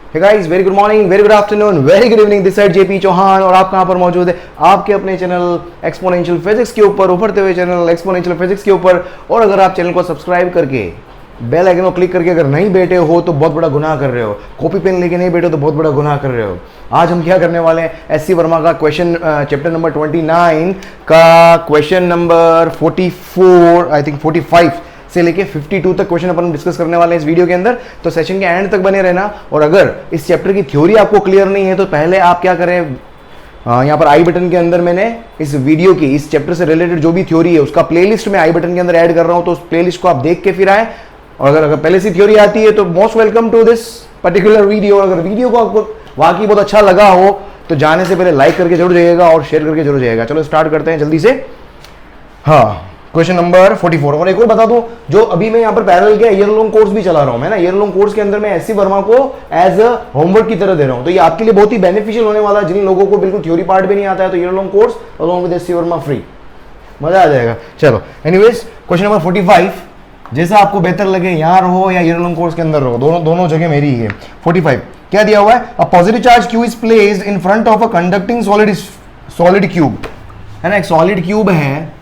Hey guys, very good morning, very good afternoon, very good evening. This side JP Chauhan और आप कहां पर मौजूद है? आपके अपने चैनल एक्सपोनेंशियल फिजिक्स के ऊपर, उभरते हुए चैनल एक्सपोनेंशियल फिजिक्स के ऊपर। और अगर आप चैनल को सब्सक्राइब करके बेल आइकन को क्लिक करके अगर नहीं बैठे हो तो बहुत बड़ा गुनाह कर रहे हो। कॉपी पेन लेके नहीं बैठे हो तो बहुत बड़ा गुनाह कर रहे हो। आज हम क्या करने वाले हैं? एससी वर्मा का क्वेश्चन, चैप्टर नंबर 29 का क्वेश्चन नंबर 44, आई थिंक 45 से लेके 52 तक क्वेश्चन अपन डिस्कस करने वाले हैं इस वीडियो के अंदर। तो सेशन के एंड तक बने रहना। और अगर इस चैप्टर की थ्योरी आपको क्लियर नहीं है तो पहले आप क्या करें, यहाँ पर आई बटन के अंदर मैंने इस वीडियो की, इस चैप्टर से रिलेटेड जो भी थ्योरी है उसका प्लेलिस्ट में आई बटन के अंदर ऐड कर रहा हूं, तो उस प्लेलिस्ट को आप देख के फिर आए। और अगर पहले से थ्योरी आती है तो most welcome to this particular video. अगर वीडियो को आपको वाकई बहुत अच्छा लगा हो तो जाने से पहले लाइक करके जरूर जाइएगा और शेयर करके जरूर जाइएगा। चलो स्टार्ट करते हैं जल्दी से। हाँ, क्वेश्चन नंबर 44। और एक और बता दूं, जो अभी मैं यहाँ पर पैरेलल के ईयर लॉन्ग कोर्स भी चला रहा हूँ मैं ना, ईयर लॉन्ग कोर्स के अंदर मैं एससी वर्मा को एज अ होमवर्क की तरह दे रहा हूँ। तो ये आपके लिए बहुत ही बेनिफिशियल होने वाला है। जिन लोगों को बिल्कुल थ्योरी पार्ट भी नहीं आता है तो year long course along with SC Verma free, मजा आ जाएगा। चलो एनीवेज, क्वेश्चन नंबर 45, जैसा आपको बेहतर लगे यहाँ रहो या ईयर लॉन्ग कोर्स के अंदर रहो, दोनों जगह मेरी ही है। 45 क्या दिया हुआ है? A positive charge Q is placed in front of a conducting solid cube, है ना। एक सॉलिड क्यूब है,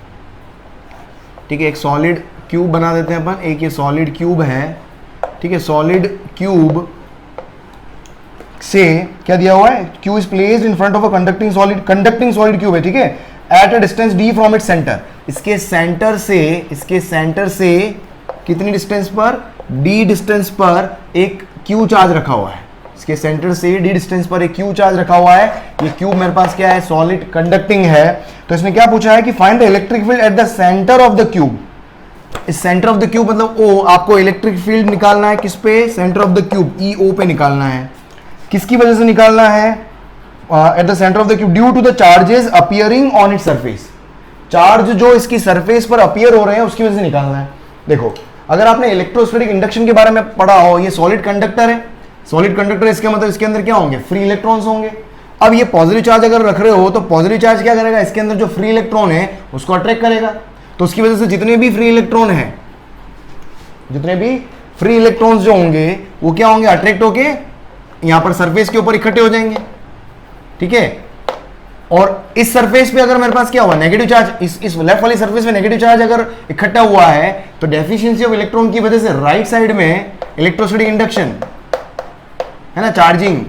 ठीक है, एक सॉलिड क्यूब बना देते हैं अपन। एक ये सॉलिड क्यूब है, ठीक है। सॉलिड क्यूब से क्या दिया हुआ है? Q is placed in front of a conducting solid cube है, ठीक है। At a distance D from its centre, इसके सेंटर से कितनी डिस्टेंस पर? डी डिस्टेंस पर एक क्यू चार्ज रखा हुआ है। इसके सेंटर से डी डिस्टेंस पर एक क्यू चार्ज रखा हुआ है। ये क्यूब मेरे पास क्या है? सॉलिड कंडक्टिंग है। तो इसने क्या पूछा है कि find the electric field at the centre of the cube. इस सेंटर ऑफ द क्यूब मतलब ओ, आपको इलेक्ट्रिक फील्ड निकालना है किस पे? Centre of the cube, E O पे निकालना है। किसकी वजह से निकालना है? At the centre of the cube due to the charges appearing on its surface. Charge जो इसकी सरफेस पर अपीयर हो रहे हैं उसकी वजह से निकालना है। देखो, अगर आपने इलेक्ट्रोस्टैटिक इंडक्शन के बारे में पढ़ा हो, ये सॉलिड कंडक्टर है। सॉलिड कंडक्टर इसका मतलब इसके अंदर क्या होंगे? फ्री इलेक्ट्रॉन्स होंगे। अब ये पॉजिटिव चार्ज अगर रख रहे हो तो पॉजिटिव चार्ज क्या करेगा? इसके अंदर जो फ्री इलेक्ट्रॉन है उसको अट्रैक्ट करेगा। तो उसकी वजह से जितने भी फ्री इलेक्ट्रॉन हैं, जितने भी फ्री इलेक्ट्रॉन्स जो होंगे वो क्या होंगे? अट्रैक्ट होके यहां पर सरफेस के ऊपर इकट्ठे हो जाएंगे, ठीक है। और इस सरफेस पे अगर मेरे पास क्या हुआ? नेगेटिव चार्ज, इस लेफ्ट वाली सरफेस में नेगेटिव चार्ज अगर इकट्ठा हुआ है तो डेफिशिएंसी ऑफ इलेक्ट्रॉन की वजह से राइट साइड में इलेक्ट्रोस्टैटिक इंडक्शन, है ना, चार्जिंग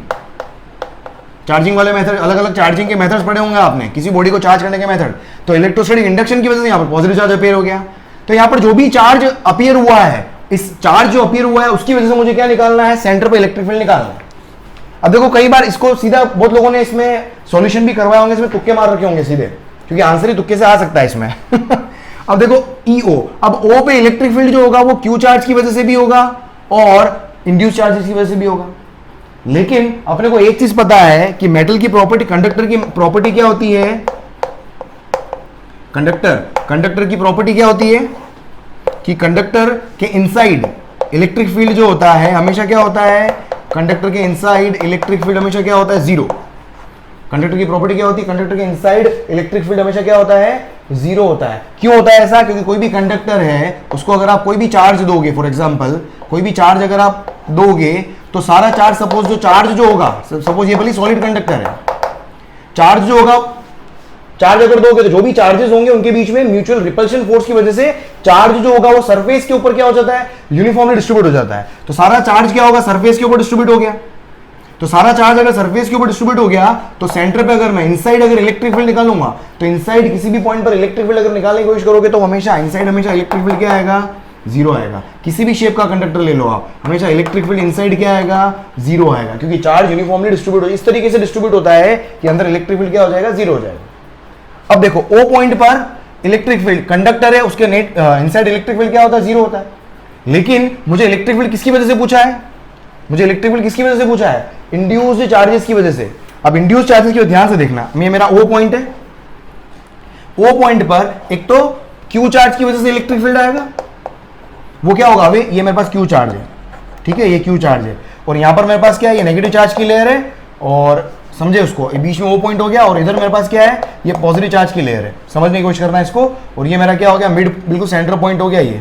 वाले मेथड, अलग अलग चार्जिंग के मेथड्स पढ़े होंगे आपने, किसी बॉडी को चार्ज करने के मेथड। तो इलेक्ट्रोस्टैटिक इंडक्शन की वजह से यहाँ पर पॉजिटिव चार्ज अपीयर हो गया। तो यहाँ पर जो भी चार्ज अपीयर हुआ है, इस चार्ज जो अपीयर हुआ है उसकी वजह से मुझे क्या निकालना है? सेंटर पे इलेक्ट्रिक फील्ड निकालना है। अब देखो, कई बार इसको सीधा बहुत लोगों ने इसमें सॉल्यूशन भी करवाए होंगे, इसमें तुक्के मार रखे होंगे सीधे, क्योंकि आंसर ही तुक्के से आ सकता है इसमें। अब देखो ईओ, अब ओ पे इलेक्ट्रिक फील्ड जो होगा वो क्यू चार्ज की वजह से भी होगा और इंड्यूस चार्जेस की वजह से भी होगा। लेकिन अपने को एक चीज पता है कि मेटल की प्रॉपर्टी, कंडक्टर की प्रॉपर्टी क्या होती है? कंडक्टर की प्रॉपर्टी क्या होती है कि कंडक्टर के इनसाइड इलेक्ट्रिक फील्ड जो होता है हमेशा क्या होता है? कंडक्टर के इनसाइड इलेक्ट्रिक फील्ड हमेशा क्या होता है? जीरो। कंडक्टर की प्रॉपर्टी क्या होती है? कंडक्टर के इनसाइड इलेक्ट्रिक फील्ड हमेशा क्या होता है? जीरो होता है। क्यों होता है ऐसा? क्योंकि कोई भी कंडक्टर है उसको अगर आप कोई भी चार्ज दोगे, फॉर एग्जांपल कोई भी चार्ज अगर आप दोगे तो सारा चार्ज, सपोज जो चार्ज जो होगा, सपोज ये भले सॉलिड कंडक्टर है, चार्ज जो होगा, चार्ज अगर दोगे तो जो भी चार्जेस होंगे उनके बीच में म्यूचुअल रिपल्शन फोर्स की वजह से चार्ज जो होगा वो सरफेस के ऊपर क्या हो जाता है? यूनिफॉर्मली डिस्ट्रीब्यूट हो जाता है। तो सारा चार्ज क्या होगा? सरफेस के ऊपर डिस्ट्रीब्यूट हो गया। तो सारा चार्ज अगर सरफेस के ऊपर डिस्ट्रीब्यूट हो गया तो सेंटर पे अगर मैं इनसाइड अगर इलेक्ट्रिक फील्ड निकालूंगा तो इनसाइड किसी भी पॉइंट पर इलेक्ट्रिक फील्ड अगर निकालने की कोशिश करोगे तो हमेशा इनसाइड हमेशा इलेक्ट्रिक फील्ड क्या आएगा? जीरो आएगा। किसी भी शेप का कंडक्टर ले लो आप, हमेशा इलेक्ट्रिक फील्ड इनसाइड क्या आएगा? जीरो आएगा, क्योंकि चार्ज यूनिफॉर्मली डिस्ट्रीब्यूट हो, इस तरीके से डिस्ट्रीब्यूट होता है कि अंदर इलेक्ट्रिक फील्ड क्या हो जाएगा? जीरो हो जाएगा। अब देखो, ओ पॉइंट पर इलेक्ट्रिक फील्ड, कंडक्टर है उसके नेट इनसाइड इलेक्ट्रिक फील्ड क्या होता है? जीरो होता है। लेकिन मुझे इलेक्ट्रिक फील्ड किसकी वजह से पूछा है? मुझे इलेक्ट्रिक फील्ड किसकी वजह से पूछा है? इंड्यूस्ड चार्जेस की वजह से। अब इंड्यूस्ड चार्जेस की ध्यान से देखना, ये मेरा ओ पॉइंट है। ओ पॉइंट पर एक तो क्यू चार्ज की वजह से इलेक्ट्रिक फील्ड आएगा, वो क्या होगा? अभी ये मेरे पास क्यू चार्ज है, ठीक है, ये क्यू चार्ज है, और यहां पर मेरे पास क्या है? ये नेगेटिव चार्ज की लेयर है, और समझे उसको, बीच में ओ पॉइंट हो गया, और इधर मेरे पास क्या है? ये पॉजिटिव चार्ज की लेयर है। समझने की कोशिश करना है इसको। और ये मेरा क्या हो गया? मिड, बिल्कुल सेंटर पॉइंट हो गया ये।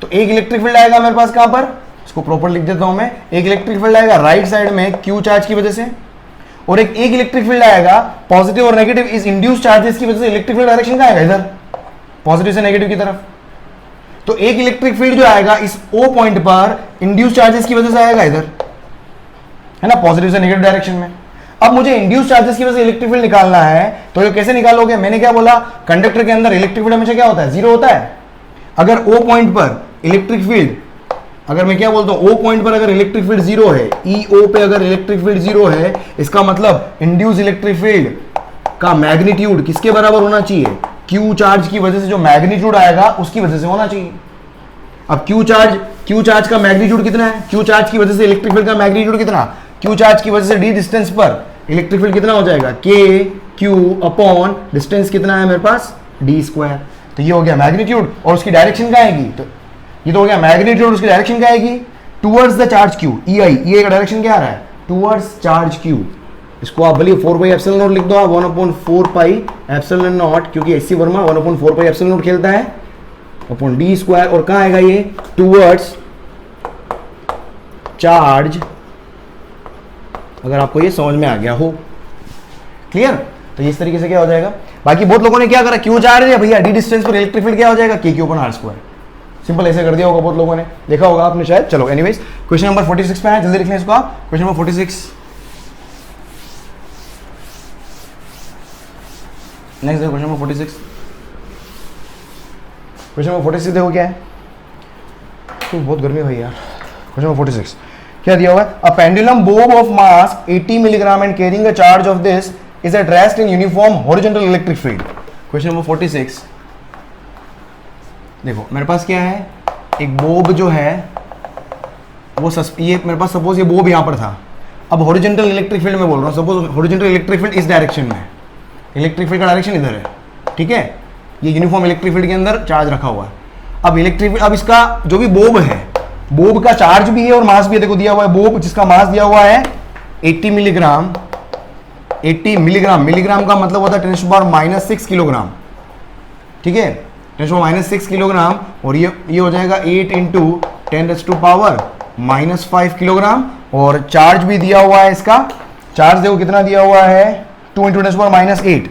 तो एक इलेक्ट्रिक फील्ड आएगा मेरे पास कहां पर? इसको प्रॉपर लिख देता हूं मैं। एक इलेक्ट्रिक फील्ड आएगा राइट साइड में क्यू चार्ज की वजह से, और एक इलेक्ट्रिक फील्ड आएगा पॉजिटिव और नेगेटिव इस इंड्यूस चार्जेस की वजह से। इलेक्ट्रिक फील्ड डायरेक्शन का आएगा इधर, पॉजिटिव से नेगेटिव की तरफ। तो एक इलेक्ट्रिक फील्ड जो आएगा इस O पॉइंट पर इंड्यूस चार्जेस की वजह से आएगा इधर, है ना, पॉजिटिव से नेगेटिव डायरेक्शन में। अब मुझे इंड्यूस चार्जेस की वजह से इलेक्ट्रिक फील्ड निकालना है, तो ये कैसे निकालोगे? मैंने क्या बोला, कंडक्टर के अंदर इलेक्ट्रिक फील्ड हमेशा क्या होता है? जीरो होता है। अगर O पॉइंट पर इलेक्ट्रिक फील्ड, अगर मैं क्या बोलता हूं, O पॉइंट पर अगर इलेक्ट्रिक फील्ड जीरो है, EO पे अगर इलेक्ट्रिक फील्ड जीरो है, इसका मतलब इंड्यूस इलेक्ट्रिक फील्ड का मैग्नीट्यूड किसके बराबर होना चाहिए? Q चार्ज की वजह से जो मैग्नीट्यूड आएगा उसकी वजह से होना चाहिए। अब Q चार्ज का मैग्नीट्यूड कितना है? Q चार्ज की वजह से इलेक्ट्रिक फील्ड का मैग्नीट्यूड कितना? Q चार्ज की वजह से d डिस्टेंस पर इलेक्ट्रिक फील्ड कितना हो जाएगा? KQ अपॉन डिस्टेंस कितना है मेरे पास? d square. तो ये हो गया मैग्नीट्यूड, और उसकी डायरेक्शन क्या आएगी? तो ये तो हो गया मैग्नीट्यूड, उसकी डायरेक्शन क्या आएगी? Towards the charge Q, EI का डायरेक्शन क्या आ रहा है? Towards charge Q। इसको आप बोलिए 4 पाई एप्सिलॉन नॉट लिख दो आप, 1/4 पाई एप्सिलॉन नॉट, क्योंकि SC Verma 1/4 pi epsilon not खेलता है, अपॉन d स्क्वायर। और कहाँ आएगा ये? टुवर्ड्स चार्ज, अगर आपको ये समझ में आ गया हो। क्लियर? तो इस तरीके से क्या हो जाएगा। बाकी बहुत लोगों ने क्या करा, क्यू चार्ज है भैया, डी डिस्टेंस पर इलेक्ट्रिक फील्ड क्या हो जाएगा? K Q upon R square. Simple ऐसे कर दिया होगा, बहुत लोगों ने देखा होगा आपने शायद। चलो एनीवेज, क्वेश्चन नंबर 46 पे है, जल्दी लिख लें इसको आप। क्वेश्चन नंबर 46, नेक्स्ट देखो क्वेश्चन नंबर 46। क्वेश्चन नंबर 46 देखो क्या है, तो बहुत गर्मी भाई यार। क्वेश्चन नंबर 46 क्या दिया हुआ है? A pendulum Bob of mass 80 milligram and carrying a charge of this is at rest in uniform horizontal electric field. Question number 46 देखो, मेरे पास क्या है, एक बोब जो है वो ये मेरे पास, सपोज ये बोब यहां पर था। अब हॉरिजॉन्टल इलेक्ट्रिक फील्ड में बोल रहा हूं, सपोज हॉरिजॉन्टल इलेक्ट्रिक फील्ड इस डायरेक्शन में है, इलेक्ट्रिक फील्ड का डायरेक्शन इधर है, ठीक है। ये यूनिफॉर्म इलेक्ट्रिक फील्ड के अंदर चार्ज रखा हुआ है। अब अब इसका जो भी बोब है, बोब का चार्ज भी है और मास भी है। देखो दिया हुआ है बोब जिसका मास दिया हुआ है 80 मिलीग्राम। 80 मिलीग्राम, मिलीग्राम का मतलब होता है 10⁻⁻6 किलोग्राम, ठीक है, 10⁻⁻6 किलोग्राम। और ये हो जाएगा 8 × 10⁻⁻5 किलोग्राम। और चार्ज भी दिया हुआ है इसका, चार्ज देखो कितना दिया हुआ है, 2 × 10⁻8।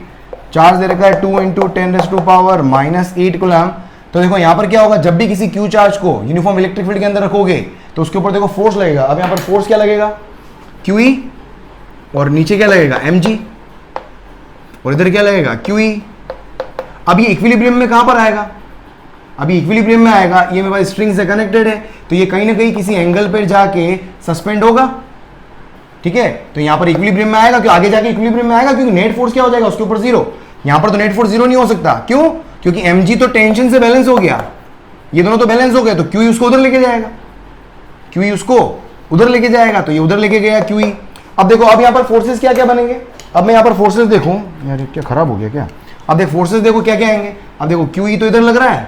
चार्ज दे रखा है 2 × 10⁻8 कूलम। तो देखो यहाँ पर क्या होगा, जब भी किसी क्यू चार्ज को यूनिफॉर्म इलेक्ट्रिक फील्ड के अंदर रखोगे तो उसके ऊपर देखो फोर्स लगेगा। अब यहाँ पर फोर्स क्या लगेगा? QE, और नीचे क्या लगेगा? mg, और इधर क्या लगेगा? QE। अब ये इक्विलिब्रियम में कहां पर आएगा? अभी इक्विलिब्रियम में आएगा, ये मेरे पास स्ट्रिंग से कनेक्टेड है, तो ये कहीं ना कहीं किसी एंगल पर जाके सस्पेंड होगा, ठीक है। तो यहां पर इक्विलिब्रियम में आएगा, क्यों आगे जाके इक्विलिब्रियम में आएगा, क्योंकि नेट फोर्स क्या हो जाएगा उसके ऊपर 0। यहां पर तो नेट फोर्स 0 नहीं हो सकता, क्यों? क्योंकि mg तो टेंशन से बैलेंस हो गया, ये दोनों तो बैलेंस हो गए, तो QE उसको उधर लेके जाएगा, QE उसको उधर लेके जाएगा, तो ये उधर लेके गया QE। अब देखो, अब यहाँ पर फोर्सेस क्या क्या बनेंगे। अब मैं यहाँ पर फोर्सेस देखूं, यार क्या खराब हो गया क्या। अब देख फोर्सेस देखो क्या क्या आएंगे। अब देखो QE तो इधर लग रहा है,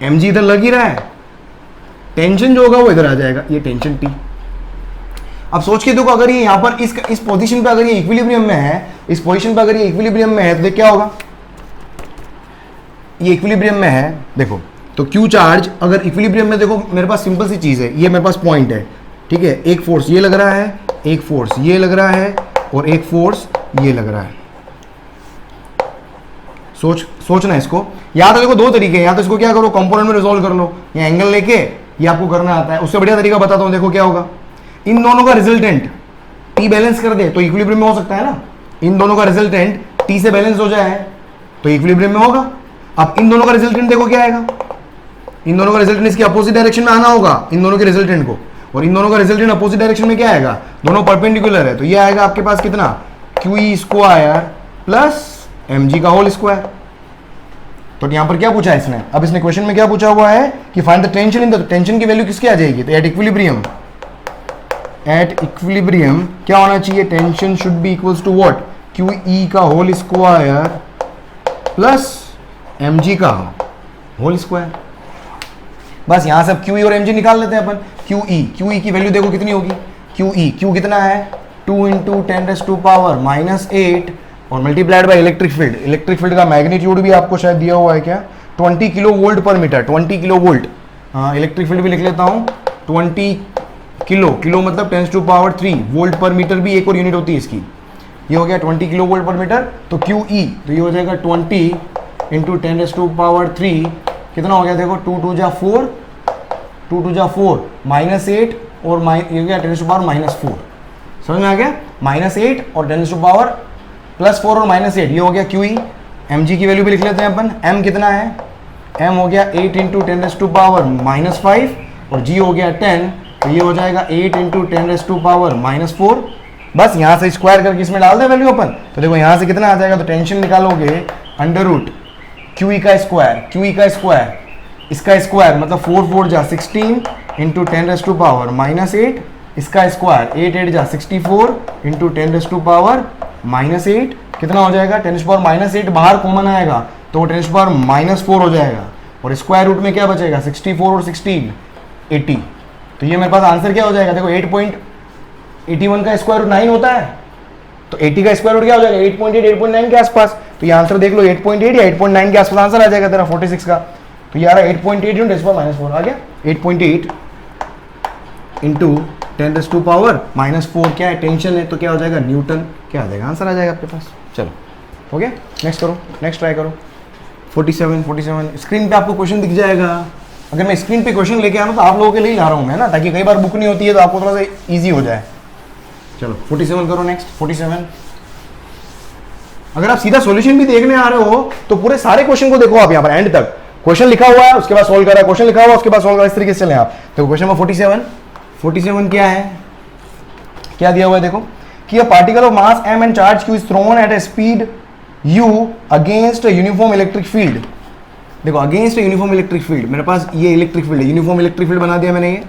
mg इधर लग ही रहा है, टेंशन जो होगा वो इधर आ जाएगा, ये टेंशन T। अब सोच के देखो, अगर ये यहाँ पर इस पोजीशन पे अगर ये इक्विलिब्रियम में है, इस पोजीशन पे अगर ये इक्विलिब्रियम में है, तो देख क्या होगा, ये इक्विलिब्रियम में है देखो, तो Q चार्ज अगर इक्विलिब्रियम में, देखो मेरे पास सिंपल सी चीज है, ये मेरे पास पॉइंट है, ठीक है, एक फोर्स ये लग रहा है, एक फोर्स ये लग रहा है, और एक फोर्स ये लग रहा है। सोचना इसको, या तो देखो दो तरीके हैं, या तो इसको क्या करो कंपोनेंट में रिजॉल्व कर लो, ये एंगल लेके ये आपको करना आता है। उससे बढ़िया तरीका बताता हूं, देखो क्या होगा, इन दोनों का रिजल्टेंट T बैलेंस कर दे तो इक्विलिब्रियम में हो सकता है ना। इन दोनों का रिजल्टेंट T से बैलेंस हो जाए तो इक्विलिब्रियम में होगा। अब इन दोनों का रिजल्टेंट देखो क्या आएगा, इन दोनों का रिजल्टेंट इसके अपोजिट डायरेक्शन में आना होगा, इन दोनों के रिजल्टेंट को, और इन दोनों का रिजल्टेंट अपोजिट डायरेक्शन में क्या आएगा, दोनों परपेंडिकुलर है, तो ये आएगा आपके पास कितना, QE स्क्वायर प्लस mg का होल स्क्वायर। तो यहां पर क्या पूछा है इसने, अब इसने क्वेश्चन में क्या पूछा हुआ है कि find the tension in the, tension की वैल्यू किसकी आ जाएगी, तो एट इक्विलिब्रियम क्या होना चाहिए, tension should be equals to what, QE का होल स्क्वायर प्लस mg का होल स्क्वायर। बस यहां से अब QE और mg निकाल लेते हैं अपन। QE की वैल्यू देखो कितनी होगी, Q कितना है, 2 × 10⁻⁻8 और multiplied by electric field. Electric field का मैग्नीट्यूड भी आपको शायद दिया हुआ है क्या, 20 किलो वोल्ट पर मीटर, 20 किलो वोल्ट। हाँ, इलेक्ट्रिक फील्ड भी लिख लेता हूँ 20 किलो, किलो मतलब 10⁻³ वोल्ट पर मीटर भी एक और यूनिट होती है इसकी। ये हो गया 20 किलो वोल्ट पर मीटर। तो QE तो ये हो जाएगा 20 इंटू 10⁻³ कितना हो गया देखो, 2 2 जा 4, 2 2 जा 4 -8 और ये हो गया 10⁻⁻4। समझ में आ गया, -8 और 10⁻+4 और -8 ये हो गया QE। mg की वैल्यू भी लिख लेते हैं अपन। m कितना है, m हो गया 8 इंटू 10⁻⁻5 और g हो गया 10, तो ये हो जाएगा 8 इंटू 10⁻⁻4। बस यहाँ से स्क्वायर करके इसमें डाल दे वैल्यू अपन। तो देखो यहाँ से कितना आ जाएगा, तो टेंशन निकालोगे अंडर रूट QE का स्क्वायर, QE का स्क्वायर इसका स्क्वायर मतलब 4 4 जा 16 इंटू 10⁻⁻8 इसका स्क्वायर 8 8 जा 64 इंटू 10⁻⁻8 कितना हो जाएगा, 10⁻⁻8 बाहर कॉमन आएगा तो वो 10⁻⁻4 हो जाएगा और स्क्वायर रूट में क्या बचेगा, 64 और 16 80। तो ये मेरे पास आंसर क्या हो जाएगा देखो, 8.81 का स्क्वायर रूट 9 होता है, तो 80 का स्क्वायर रूट क्या हो जाएगा 8.8 8.9 के आसपास। तो ये आंसर देख लो 8.8 या 8.9 के आसपास आंसर आ जाएगा तेरा 46 का। तो ये आ रहा है 8.8 इंटू 10⁻⁻4 आ गया, 8.8 इंटू 10⁻⁻4 क्या है, टेंशन है तो क्या हो जाएगा न्यूटन, क्या आ जाएगा आंसर आ जाएगा आपके पास। चलो हो गया, नेक्स्ट करो, नेक्स्ट ट्राई करो। 47 स्क्रीन पे आपको क्वेश्चन दिख जाएगा। अगर मैं स्क्रीन पे क्वेश्चन लेके आ रहा हूँ तो आप लोगों के लिए ला रहा हूँ मैं ना, ताकि कई बार बुक नहीं होती है तो आपको थोड़ा सा ईजी हो जाए। चलो 47 करो नेक्स्ट। 47 अगर आप सीधा सॉल्यूशन भी देखने आ रहे हो तो पूरे सारे क्वेश्चन को देखो आप यहाँ पर एंड तक। क्वेश्चन लिखा हुआ है उसके बाद सॉल्व करा, क्वेश्चन लिखा हुआ उसके बाद सॉल्व करा, इस तरीके से चले आप। तो क्वेश्चन नंबर 47 क्या है, क्या दिया हुआ है देखो कि a particle of mass m and charge q is thrown at a speed u against a uniform electric field. देखो against a uniform electric field, मेरे पास ये इलेक्ट्रिक फील्ड है, यूनिफॉर्म इलेक्ट्रिक फील्ड बना दिया मैंने, ये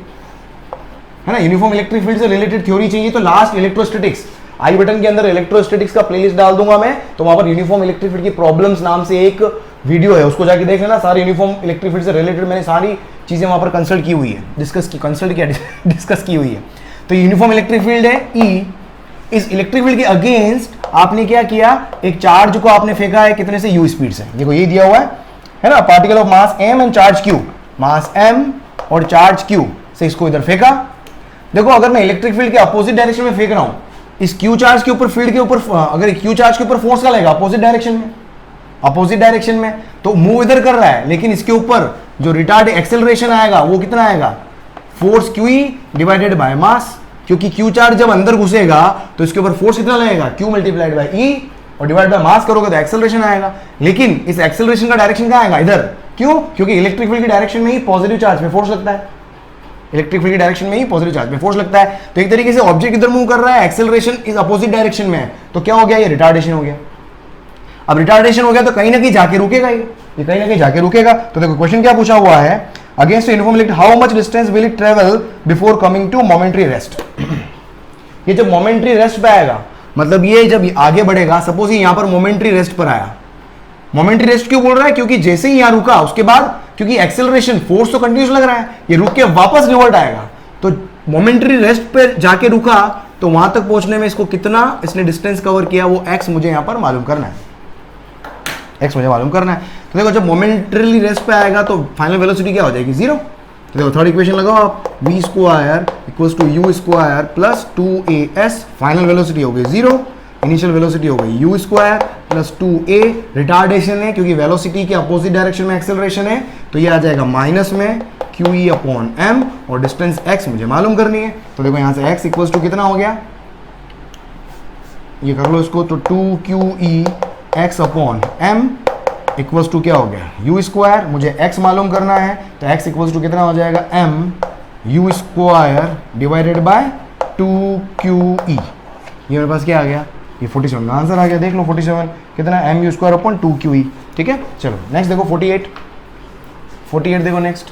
है ना। यूनिफॉर्म इलेक्ट्रिक फील्ड से रिलेटेड थ्योरी चाहिए तो लास्ट इलेक्ट्रोस्टैटिक्स आई बटन के अंदर इलेक्ट्रोस्टैटिक्स का प्लेलिस्ट डाल दूंगा मैं, तो वहां पर यूनिफॉर्म इलेक्ट्रिक फील्ड की प्रॉब्लम्स नाम से एक वीडियो है, उसको जाके देख लेना। सारी यूनिफॉर्म इलेक्ट्रिक फील्ड से रिलेटेड मैंने सारी चीजें वहां पर कंसल्ट की हुई है, डिस्कस की हुई है। तो यूनिफॉर्म इलेक्ट्रिक फील्ड है E, इस इलेक्ट्रिक फील्ड के अगेंस्ट आपने क्या किया, एक चार्ज को आपने फेंका है कितने से, u स्पीड से। देखो ये दिया हुआ है ना, particle of mass m and charge q, mass m और चार्ज q से इसको इधर फेंका। देखो अगर मैं इलेक्ट्रिक फील्ड के अपोजिट डायरेक्शन में फेंक रहा हूं, इस q चार्ज के ऊपर फील्ड के ऊपर अगर q चार्ज के ऊपर फोर्स का लगेगा अपोजिट डायरेक्शन में, तो मूव इधर कर रहा है, लेकिन इसके ऊपर जो रिटार्ड एक्सेलरेशन आएगा वो कितना आएगा, force QE divided by mass, क्योंकि q चार्ज जब अंदर घुसेगा तो इसके ऊपर फोर्स कितना लगेगा, q मल्टीप्लाइड बाय E और डिवाइड बाय मास करोगे तो एक्सेलरेशन आएगा। लेकिन इस एक्सेलरेशन का डायरेक्शन कहाँ आएगा, इधर। क्यों, क्योंकि इलेक्ट्रिक फील्ड की डायरेक्शन में ही पॉजिटिव चार्ज में फोर्स लगता है, इलेक्ट्रिक फील्ड की डायरेक्शन में ही पॉजिटिव चार्ज में फोर्स लगता है। तो एक तरीके से ऑब्जेक्ट इधर मूव कर रहा है, एक्सेलरेशन इस अपोजिट डायरेक्शन में है, तो क्या हो गया, ये रिटार्डेशन हो गया। अब रिटार्डेशन हो गया तो कहीं ना कहीं जाके रुकेगा, ये कहीं ना कहीं जाके रुकेगा। तो देखो क्वेश्चन क्या पूछा हुआ है, against uniform electric how much distance will it travel before coming to momentary rest. ये जब मोमेंटरी रेस्ट पे आएगा, मतलब ये जब आगे बढ़ेगा, सपोज ये यहां पर मोमेंटरी रेस्ट पर आया, मोमेंटरी रेस्ट क्यों बोल रहा है, क्योंकि जैसे ही यहां रुका उसके बाद क्योंकि एक्सेलरेशन फोर्स तो कंटिन्यूस लग रहा है, ये रुक के वापस रिवर्ट आएगा, तो मोमेंटरी रेस्ट पे जाके रुका तो वहां तक पहुंचने में इसको कितना इसने डिस्टेंस कवर किया, वो x मुझे यहां पर मालूम करना है, x मुझे मालूम करना है। तो देखो जब मोमेंटरी रेस्ट पे आएगा तो फाइनल वेलोसिटी क्या हो जाएगी, 0। तो देखो थर्ड इक्वेशन लगाओ आप, v square equals to u square plus 2as, final velocity हो गई 0, इनिशियल वेलोसिटी हो गई u square plus 2a, retardation है क्योंकि वेलोसिटी के अपोजिट डायरेक्शन में एक्सेलरेशन है, तो ये आ जाएगा माइनस में QE अपॉन m और डिस्टेंस x मुझे मालूम करनी है। तो देखो यहाँ से x इक्वल्स टू कितना हो गया, ये कर लो इसको, तो 2QE x upon m equals to क्या हो गया, u स्क्वायर, मुझे x मालूम करना है, तो x इक्वल्स टू कितना हो जाएगा, m u square divided by 2QE। ये मेरे पास क्या आ गया, ये 47 का आंसर आ गया। देख लो 47 कितना, m u square upon 2QE। ठीक है, चलो नेक्स्ट देखो 48 देखो नेक्स्ट।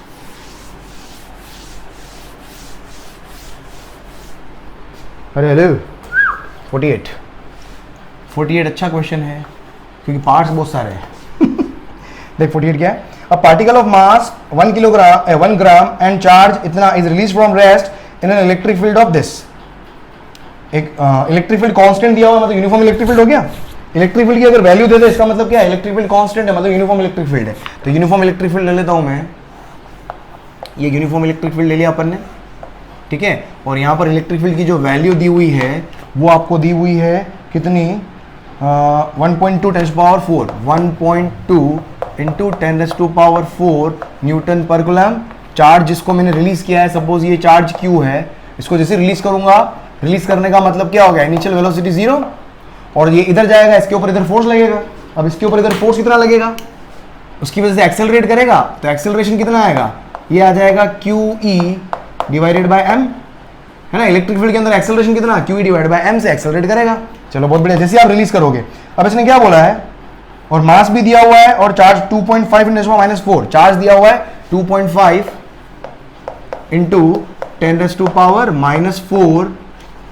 अरे हेलो 48 अच्छा क्वेश्चन है क्योंकि पार्ट्स बहुत सारे हैं। देख 48 क्या है, a particle of mass 1 gram and charge इतना is release from rest in an electric field of this. एक इलेक्ट्रिक फील्ड कांस्टेंट दिया हुआ मतलब यूनिफॉर्म इलेक्ट्रिक फील्ड हो गया। इलेक्ट्रिक फील्ड की अगर वैल्यू दे दे इसका मतलब क्या है, इलेक्ट्रिक फील्ड कांस्टेंट है मतलब यूनिफॉर्म इलेक्ट्रिक फील्ड है। तो यूनिफॉर्म इलेक्ट्रिक फील्ड ले लेता हूं मैं, ये यूनिफॉर्म इलेक्ट्रिक फील्ड ले लिया अपन ने, ठीक है। और यहाँ पर इलेक्ट्रिक फील्ड की जो वैल्यू दी हुई है वो आपको दी हुई है कितनी, 1.2 10 पावर 4, 1.2 इंटू 10 पावर 4 न्यूटन पर कूलम। चार्ज जिसको मैंने रिलीज किया है, सपोज ये चार्ज Q है, इसको जैसे रिलीज करूंगा, रिलीज करने का मतलब क्या हो गया, इनिशियल वेलोसिटी 0, और ये इधर जाएगा, इसके ऊपर इधर फोर्स लगेगा। अब इसके ऊपर इधर फोर्स कितना लगेगा, उसकी वजह से एक्सेलरेट करेगा, तो एक्सेलरेशन कितना आएगा, ये आ जाएगा QE डिवाइडेड बाय m, है ना। इलेक्ट्रिक फील्ड के अंदर एक्सेलरेशन कितना, QE डिवाइडेड बाय m से एक्सेलरेट करेगा। चलो बहुत बढ़िया, जैसे आप रिलीज करोगे। अब इसने क्या बोला है, और मास भी दिया हुआ है और चार्ज 2.5 × 4, चार्ज दिया हुआ है 2.5 इंटू 10⁻⁻⁴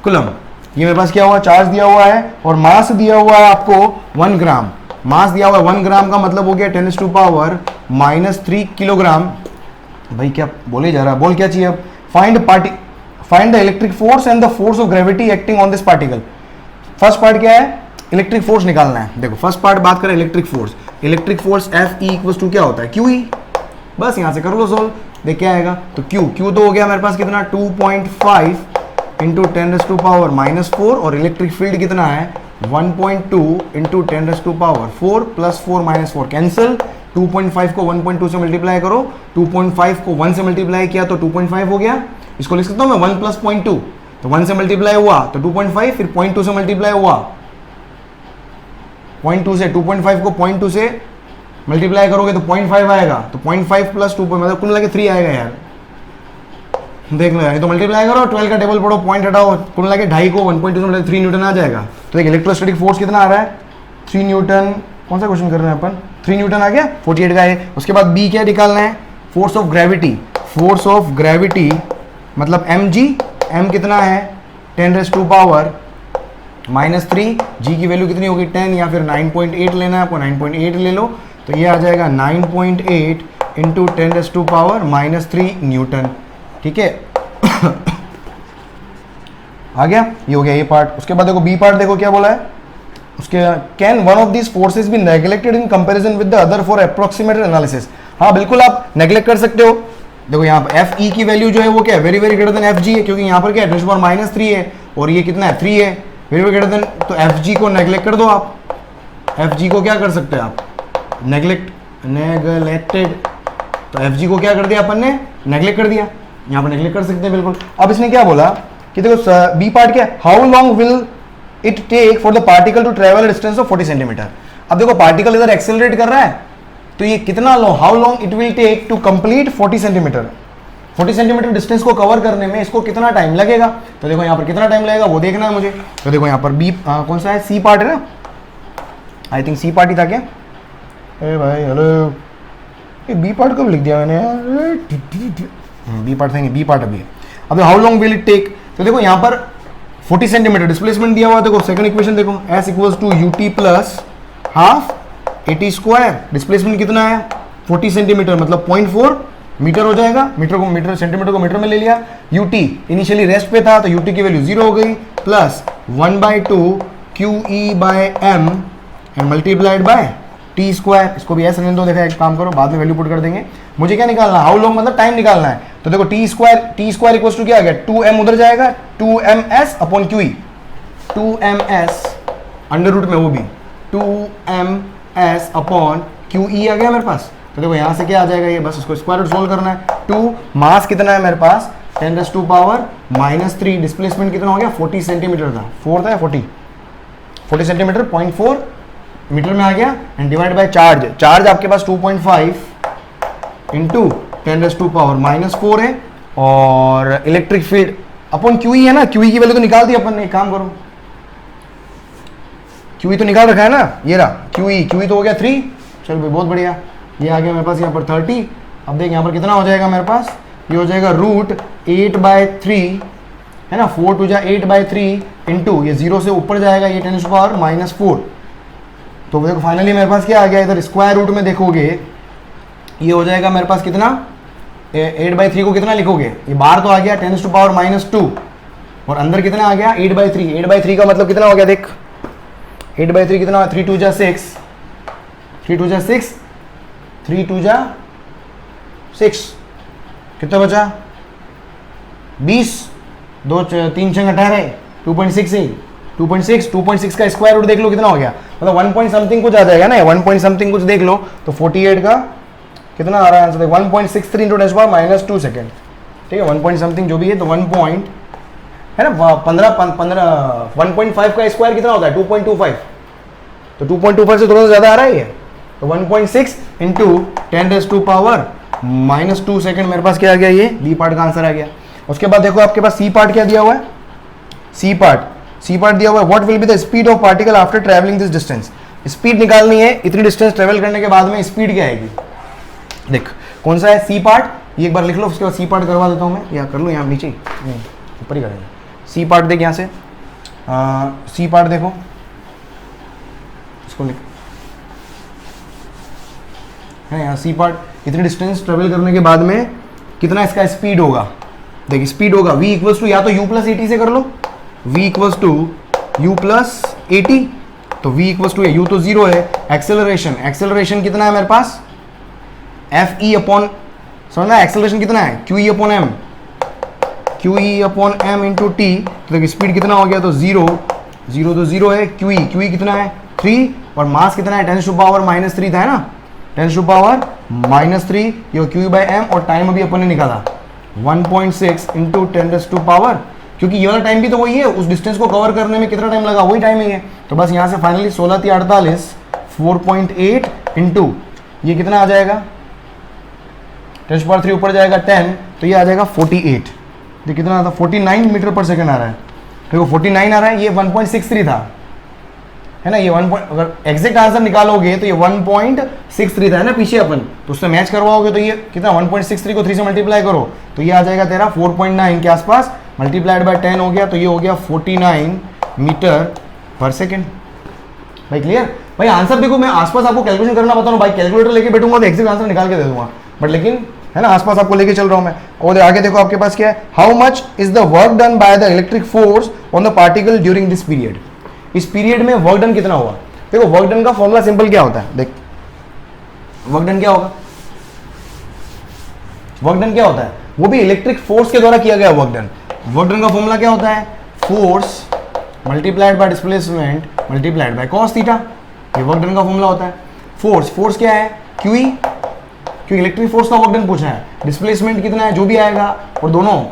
कूलम। ये मेरे पास क्या हुआ, चार्ज दिया हुआ है और मास दिया हुआ है आपको 1 ग्राम। मास दिया हुआ है 1 ग्राम का मतलब हो गया 10⁻³ किलोग्राम। भाई क्या बोले जा रहा है, बोल क्या चाहिए अब, find the electric force and the force of gravity acting on this particle. First part क्या है, इलेक्ट्रिक फोर्स निकालना है। देखो फर्स्ट पार्ट बात करें electric force, electric force Fe equals to क्या होता है, QE। बस यहां से कर लो सोल्व, देख क्या आएगा, तो Q तो हो गया मेरे पास कितना 2.5 इंटू 10⁻⁻⁴, और इलेक्ट्रिक फील्ड कितना है 1.2 इंटू 10⁻⁴ प्लस 4 माइनस 4 कैंसिल। 2.5 को 1.2 से मल्टीप्लाई करो, 2.5 को 1 से मल्टीप्लाई किया तो 2.5 हो गया। इसको लिख सकता हूँ मैं 1 प्लस 0.2, तो 1 से मल्टीप्लाई हुआ तो 2.5, फिर 0.2 से मल्टीप्लाई हुआ 0.2 से, 2.5 को 0.2 से मल्टीप्लाई करोगे तो 0.5 आएगा, तो 0.5 प्लस 2 मतलब कुल लगे 3 आएगा यार, देख लो यार। तो मल्टीप्लाई करो, 12 का टेबल पढ़ो, पॉइंट हटाओ, कुल लगे 2.5 को 1.2 से मल्टीप्लाई 3 न्यूटन आ जाएगा। तो एक इलेक्ट्रोस्टैटिक फोर्स कितना आ रहा है 3 न्यूटन। कौन सा क्वेश्चन कर रहे हैं अपन, 3 न्यूटन आ गया, 48 का है। उसके बाद बी क्या निकालना है, force of gravity. Force of gravity मतलब mg, m कितना है 10⁻⁻3, g की वैल्यू कितनी होगी 10, या फिर 9.8 लेना है आपको, 9.8 ले लो, तो ये आ जाएगा 9.8 इंटू 10⁻⁻3 न्यूटन, ठीक है। आ गया, ये हो गया ये पार्ट। उसके बाद देखो बी पार्ट, देखो क्या बोला है उसके, can one of these forces be neglected in comparison with the other for approximate analysis. हाँ बिल्कुल आप नेग्लेक्ट कर सकते हो। देखो यहाँ पर Fe की वैल्यू जो है वो क्या है, very very greater than Fg है, क्योंकि यहाँ पर क्या है 10⁻³ है और ये कितना है 3 है, वेरी वेरी ग्रेटर देन, तो Fg को नेग्लेक्ट कर दो आप। Fg को क्या कर सकते हैं आप, नेग्लेक्टेड, तो Fg को क्या कर दिया अपन ने, नेग्लेक्ट कर दिया, यहाँ पर नेग्लेक्ट कर सकते हैं बिल्कुल। अब इसने क्या बोला कि देखो बी पार्ट क्या, how long will it take for the particle to travel distance of 40 centimetre. अब देखो पार्टिकल इधर एक्सेलरेट कर रहा है, तो ये कितना long, how long it will take to complete 40 centimetre, 40 centimetre distance को कवर करने में इसको कितना टाइम लगेगा। तो देखो यहाँ पर कितना टाइम लगेगा वो देखना है मुझे। तो देखो यहाँ पर बी कौन सा है, सी पार्ट है ना, आई थिंक सी पार्ट ही था क्या, अरे भाई हेलो, ये बी पार्ट कब लिख दिया मैंने यार, बी पार्ट था, बी पार्ट अभी। अब how long will it take, तो देखो यहाँ पर 40 सेंटीमीटर डिस्प्लेसमेंट दिया हुआ है। देखो सेकंड इक्वेशन देखो, s equals to ut plus half at square, displacement कितना है 40 सेंटीमीटर मतलब 0.4 मीटर हो जाएगा, मीटर को मीटर, सेंटीमीटर को मीटर में ले लिया। ut इनिशियली रेस्ट पे था तो ut की वैल्यू 0 हो गई, plus 1/2 QE by m and multiplied by T square. इसको भी ऐसे रहने दो, देखा एक काम करो बाद में वैल्यू पुट कर देंगे। मुझे क्या निकालना है, हाउ लॉन्ग मतलब टाइम निकालना है। तो देखो टी स्क्वायर इक्वल्स टू क्या आ गया 2m, उधर जाएगा 2ms upon QE, 2ms under root में वो भी 2ms अपॉन QE आ गया मेरे पास। तो देखो यहाँ से क्या आ जाएगा, ये बस इसको स्क्वायर रूट सोल्व करना है। 2 मास कितना है मेरे पास 10⁻⁻3, डिस्प्लेसमेंट कितना हो गया 40 सेंटीमीटर था, 4 था या 40 सेंटीमीटर 0.4 मीटर में आ गया, एंड डिवाइड बाय चार्ज आपके पास 2.5 इंटू 10⁻⁻4 है, और इलेक्ट्रिक फील्ड अपॉन QE है ना, QE की वैल्यू तो निकाल दी अपन ने, एक काम करो QE तो निकाल रखा है ना, ये रहा QE तो हो गया 3, चल भाई बहुत बढ़िया, ये आ गया मेरे पास यहाँ पर 30। अब देख यहाँ पर कितना हो जाएगा मेरे पास, ये हो जाएगा √8/3 है ना, 4 टू जा 8/3 इंटू ये 0 से ऊपर जाएगा, ये 10⁻⁻4। तो देखो फाइनली मेरे पास क्या आ गया, इधर स्क्वायर रूट में देखोगे ये हो जाएगा मेरे पास कितना, 8/3 को कितना लिखोगे, ये बाहर तो आ गया 10⁻⁻2 और अंदर कितना आ गया 8/3। 8/3 का मतलब कितना हो गया देख, 8/3 कितना हुआ, 3 2 जा 6, 3 2 जा 6, 3 2 जा 6, कितना बचा 20, 2 3 6 18, 2.68, 2.6 का स्क्वायर रूट देख लो कितना हो गया, मतलब 1 पॉइंट समथिंग कुछ आ जाएगा ना, 1 पॉइंट समथिंग कुछ देख लो तो 48 का कितना आ रहा है आंसर, 1.63 इंटू 10⁻² सेकेंड, ठीक है, 1 पॉइंट समथिंग जो भी है, तो 1 पॉइंट है ना, 1.5 का स्क्वायर कितना होता है 2.25, तो 2.25 से थोड़ा सा ज्यादा आ रहा है ये, तो 1.6 इंटू 10⁻² सेकेंड मेरे पास क्या आ गया, ये बी पार्ट का आंसर आ गया। उसके बाद देखो आपके पास सी पार्ट क्या दिया हुआ है, सी पार्ट दिया हुआ है, what will be the speed of particle after travelling this distance, speed निकालनी है, इतनी डिस्टेंस ट्रेवल करने के बाद में स्पीड क्या आएगी, देख कौन सा है सी पार्ट, ये एक बार लिख लो, उसके बाद सी पार्ट करवा देता हूँ मैं, या कर लूँ यहाँ नीचे ऊपर ही करेंगे, सी पार्ट देख यहाँ से, सी पार्ट देखो इसको लिख है यहाँ, सी पार्ट इतनी डिस्टेंस ट्रेवल करने के बाद में कितना इसका स्पीड होगा, देख स्पीड होगा v इक्वल्स टू या तो u प्लस 80 से कर लो, v equals to u plus 80, तो v इक्वल्स टू u तो 0 है, एक्सेलरेशन कितना है मेरे पास f e अपॉन, समझना एक्सेलरेशन कितना है q e upon m into T, तो देखिए स्पीड कितना हो गया, तो 0 तो 0 है, q e कितना है 3, और मास कितना है 10⁻³ था है ना, 10⁻³ ये q बाई m, और टाइम अभी अपन ने निकाला 1.6 इंटू 10⁻, क्योंकि ये वाला टाइम भी तो वही है, उस डिस्टेंस को कवर करने में कितना टाइम लगा वही टाइम ही है, तो बस यहाँ से फाइनली 16 × 48 4.8 इंटू ये कितना आ जाएगा 10⁻³ ऊपर जाएगा 10, तो ये आ जाएगा 48, ये कितना आता 49 मीटर पर सेकंड आ रहा है, देखो 49 आ रहा है, ये 1.63 था है ना, ये 1 अगर एग्जैक्ट आंसर निकालोगे तो ये 1.63 था है ना पीछे अपन, तो उससे मैच करवाओगे तो ये कितना 1.63 को 3 से मल्टीप्लाई करो तो ये आ जाएगा तेरा 4.9 के आसपास, मल्टीप्लाइड बाय 10 हो गया, तो ये हो गया 49 मीटर पर सेकेंड। भाई क्लियर, भाई आंसर देखो मैं आसपास आपको कैलकुलेशन करना बता रहा हूँ, भाई कैलकुलेटर लेके बैठूंगा तो एग्जैक्ट आंसर निकाल के दे दूंगा, बट लेकिन है ना आसपास आपको लेके चल रहा हूं मैं। और आगे देखो आपके पास क्या है, how much is the work done by the electric force on the particle during this period, इस पीरियड में वर्क डन कितना हुआ। देखो वर्क डन का फॉर्मूला सिंपल क्या होता है, देख वर्क डन क्या होगा, वर्क डन क्या होता है, वो भी इलेक्ट्रिक फोर्स के द्वारा किया गया वर्क डन। वर्क डन का फॉर्मूला क्या होता है, force multiplied by displacement multiplied by cos theta, ये वर्क डन का फॉर्मूला होता है। फोर्स क्या है, क्यूई, क्योंकि इलेक्ट्रिक फोर्स का वर्क डन पूछा है, डिस्प्लेसमेंट कितना है जो भी आएगा, और दोनों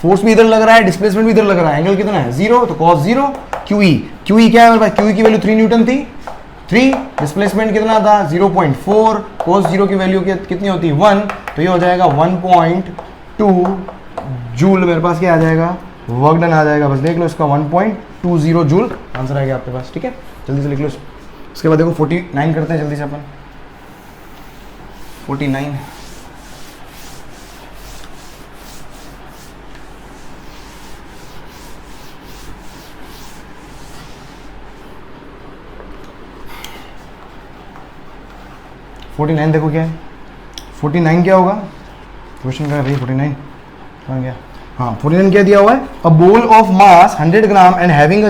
फोर्स भी इधर लग रहा है डिस्प्लेसमेंट भी इधर लग रहा है, एंगल कितना है 0, तो cos 0, क्यूई क्या है मेरे पास, क्यूई की वैल्यू 3 न्यूटन थी, 3 डिस्प्लेसमेंट कितना था 0.4, cos 0 की वैल्यू कितनी होती है 1, तो ये हो जाएगा 1.2 जूल मेरे पास क्या आ जाएगा, वर्क डन आ जाएगा, बस देख लो इसका 1.20 जूल आंसर आ गया आपके पास। ठीक है, जल्दी से लिख लो। उसके बाद देखो 49 करते हैं जल्दी से अपन, 49 49 देखो क्या है, 49 क्या होगा, क्वेश्चन क्या है भाई 49 कहाँ गया, हाँ 49 क्या दिया हुआ है, a ball of mass 100 gram and having a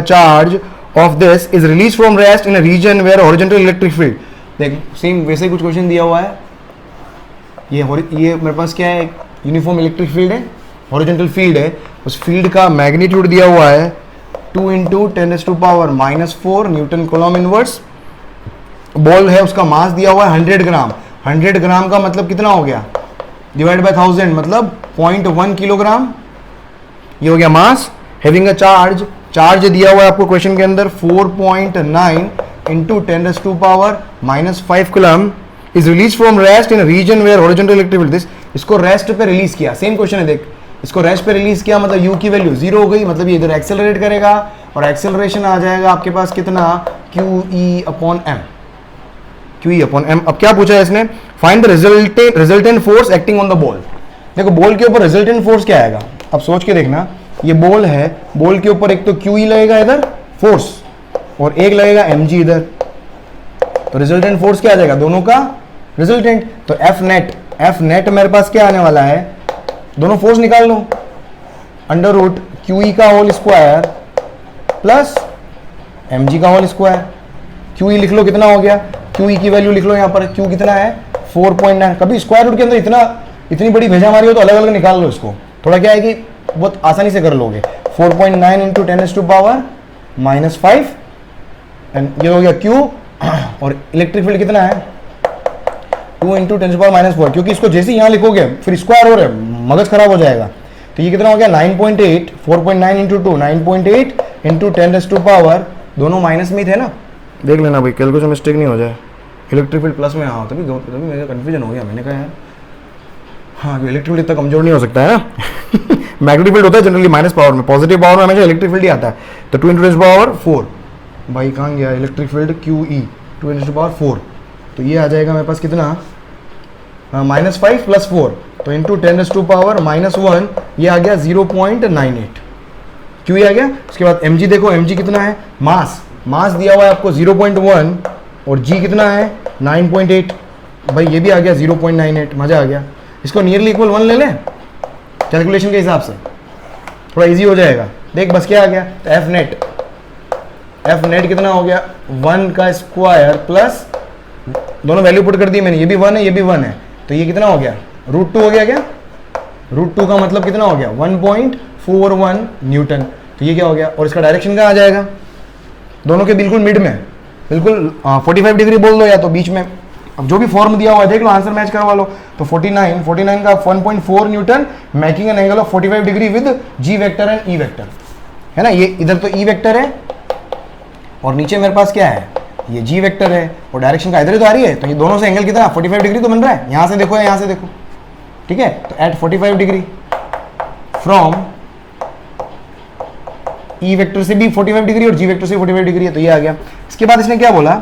charge of this is release from rest in a region where horizontal electric field. देख सेम वैसे कुछ क्वेश्चन दिया हुआ है, ये मेरे पास क्या है, यूनिफॉर्म इलेक्ट्रिक फील्ड है, हॉरिजॉन्टल फील्ड है, उस फील्ड का मैग्नीट्यूड दिया हुआ है 2 × 10⁻⁻4 न्यूटन कूलम्ब इनवर्स, बॉल है उसका मास दिया हुआ है 100 ग्राम, 100 ग्राम का मतलब कितना हो गया, डिवाइड बाय 1000 मतलब 0.1 किलोग्राम, ये हो गया मास। हैविंग अ चार्ज दिया हुआ है आपको क्वेश्चन के अंदर 4.9 into 10⁻⁻5 coulomb is release from rest in region where horizontal electric field this, इसको रेस्ट पे रिलीज किया, सेम क्वेश्चन है देख, इसको रेस्ट पे रिलीज किया मतलब यू की वैल्यू 0 हो गई, मतलब ये इधर एक्सेलरेट करेगा और एक्सेलरेशन आ जाएगा आपके पास कितना QE/m, अब क्या पूछा है इसने, find the resultant force acting on the ball. देखो बॉल के ऊपर रिजल्टेंट फोर्स क्या आएगा, अब सोच के देखना, ये बॉल है, बॉल के ऊपर एक तो QE लगेगा इधर फोर्स और एक लगेगा mg इधर, तो रिजल्टेंट फोर्स क्या आ जाएगा, दोनों का रिजल्टेंट, तो F नेट मेरे पास क्या आने वाला है, दोनों फोर्स निकाल लो, अंडर रूट QE का होल स्क्वायर प्लस mg का होल स्क्वायर, QE लिख लो कितना हो गया, QE की वैल्यू लिख लो यहाँ पर, Q कितना है 4.9, कभी स्क्वायर रूट के अंदर इतना इतनी बड़ी भेजा हमारी हो तो अलग अलग निकाल लो इसको, थोड़ा क्या है कि बहुत आसानी से कर लोगे। 4.9 इंटू 10⁻⁻⁵ एंड ये हो गया Q, और इलेक्ट्रिक फील्ड कितना है 2 इंटू 10⁻⁴, क्योंकि इसको जैसे यहाँ लिखोगे फिर स्क्वायर हो रहा है, मगज खराब हो जाएगा। तो ये कितना हो गया 9.8, 4.9 इंटू 2 9.8 इंटू 10⁻, दोनों माइनस में ही थे ना, देख लेना भाई कैलकुलेशन मिस्टेक नहीं हो जाए। इलेक्ट्रिक फील्ड प्लस में हाँ, तभी मेरा कन्फ्यूजन हो गया, मैंने कहा यार हाँ इलेक्ट्रिक फील्ड इतना कमजोर नहीं हो सकता है ना मैग्नेटिक फील्ड होता है जनरली माइनस पावर में, पॉजिटिव पावर में हमेशा इलेक्ट्रिक फील्ड ही आता है। तो 2 इंटू 10⁻⁴, भाई कहाँ गया इलेक्ट्रिक फील्ड QE 2 इंटू 10⁻⁴, तो ये आ जाएगा मेरे पास कितना -5 + 4, तो इंटू 10⁻⁻1 ये आ गया 0.98, क्यों ये आ गया। उसके बाद mg देखो, mg कितना है, मास दिया हुआ है आपको 0.1 और g कितना है 9.8, भाई ये भी आ गया 0.98, मजा आ गया। इसको नियरली इक्वल 1 ले लें कैलकुलेशन के हिसाब से, थोड़ा इजी हो जाएगा। देख बस क्या आ गया, तो एफ नेट कितना हो गया 1 का स्क्वायर प्लस, दोनों वैल्यू पुट कर दी मैंने, ये भी 1 है ये भी 1 है, तो ये कितना हो गया √2 हो गया क्या, √2 का मतलब कितना हो गया 1.41 न्यूटन। तो ये क्या हो गया, और इसका डायरेक्शन कहाँ आ जाएगा, दोनों के बिल्कुल मिड में, बिल्कुल 45 डिग्री बोल दो या तो बीच में, अब जो भी फॉर्म दिया हुआ है देख लो, आंसर मैच करवा लो। तो 49 का 1.4 newton making an angle of 45 degree with G vector and E vector, है ना। ये इधर तो ई वेक्टर है और नीचे मेरे पास क्या है, ये जी वेक्टर है, और डायरेक्शन का इधर ही तो आ रही है, तो ये दोनों से एंगल कितना 45 डिग्री तो बन रहा है, यहां से देखो या यहां से देखो, ठीक है। तो at 45 degree from E vector से भी 45 डिग्री और जी वेक्टर से 45 डिग्री है, तो ये आ गया। इसके बाद इसने क्या बोला,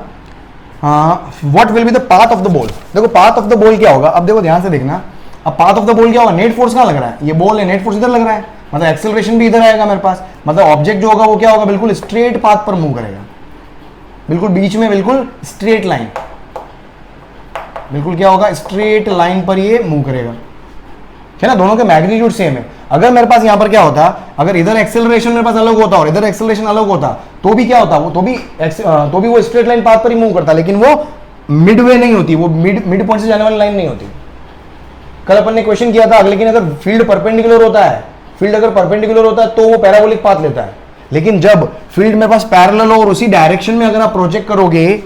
what will be the path of the ball. देखो पाथ ऑफ द बॉल क्या होगा, अब देखो ध्यान से देखना, अब पाथ ऑफ द बॉल क्या होगा, नेट फोर्स कहां लग रहा है, ये बॉल है, नेट फोर्स इधर लग रहा है, मतलब एक्सेलरेशन भी इधर आएगा मेरे पास, मतलब ऑब्जेक्ट जो होगा वो क्या होगा, बिल्कुल स्ट्रेट पाथ पर मूव करेगा, बिल्कुल बीच में, बिल्कुल स्ट्रेट लाइन, बिल्कुल क्या होगा स्ट्रेट लाइन पर ये मूव करेगा, है ना। दोनों के मैग्नीट्यूड सेम है। अगर मेरे पास यहाँ पर क्या होता, अगर इधर एक्सेलरेशन मेरे पास अलग होता और इधर एक्सेलरेशन अलग होता, तो भी क्या होता, वो तो भी वो स्ट्रेट लाइन पाथ पर ही मूव करता, लेकिन वो मिड वे नहीं होती, वो मिड पॉइंट से जाने वाली लाइन नहीं होती। कल अपन ने क्वेश्चन किया था, लेकिन अगर फील्ड परपेंडिकुलर होता है, फील्ड अगर परपेंडिकुलर होता है तो वो पैराबोलिक पाथ लेता है, लेकिन जब फील्ड मेरे पास पैरेलल हो और उसी डायरेक्शन में अगर आप प्रोजेक्ट करोगे,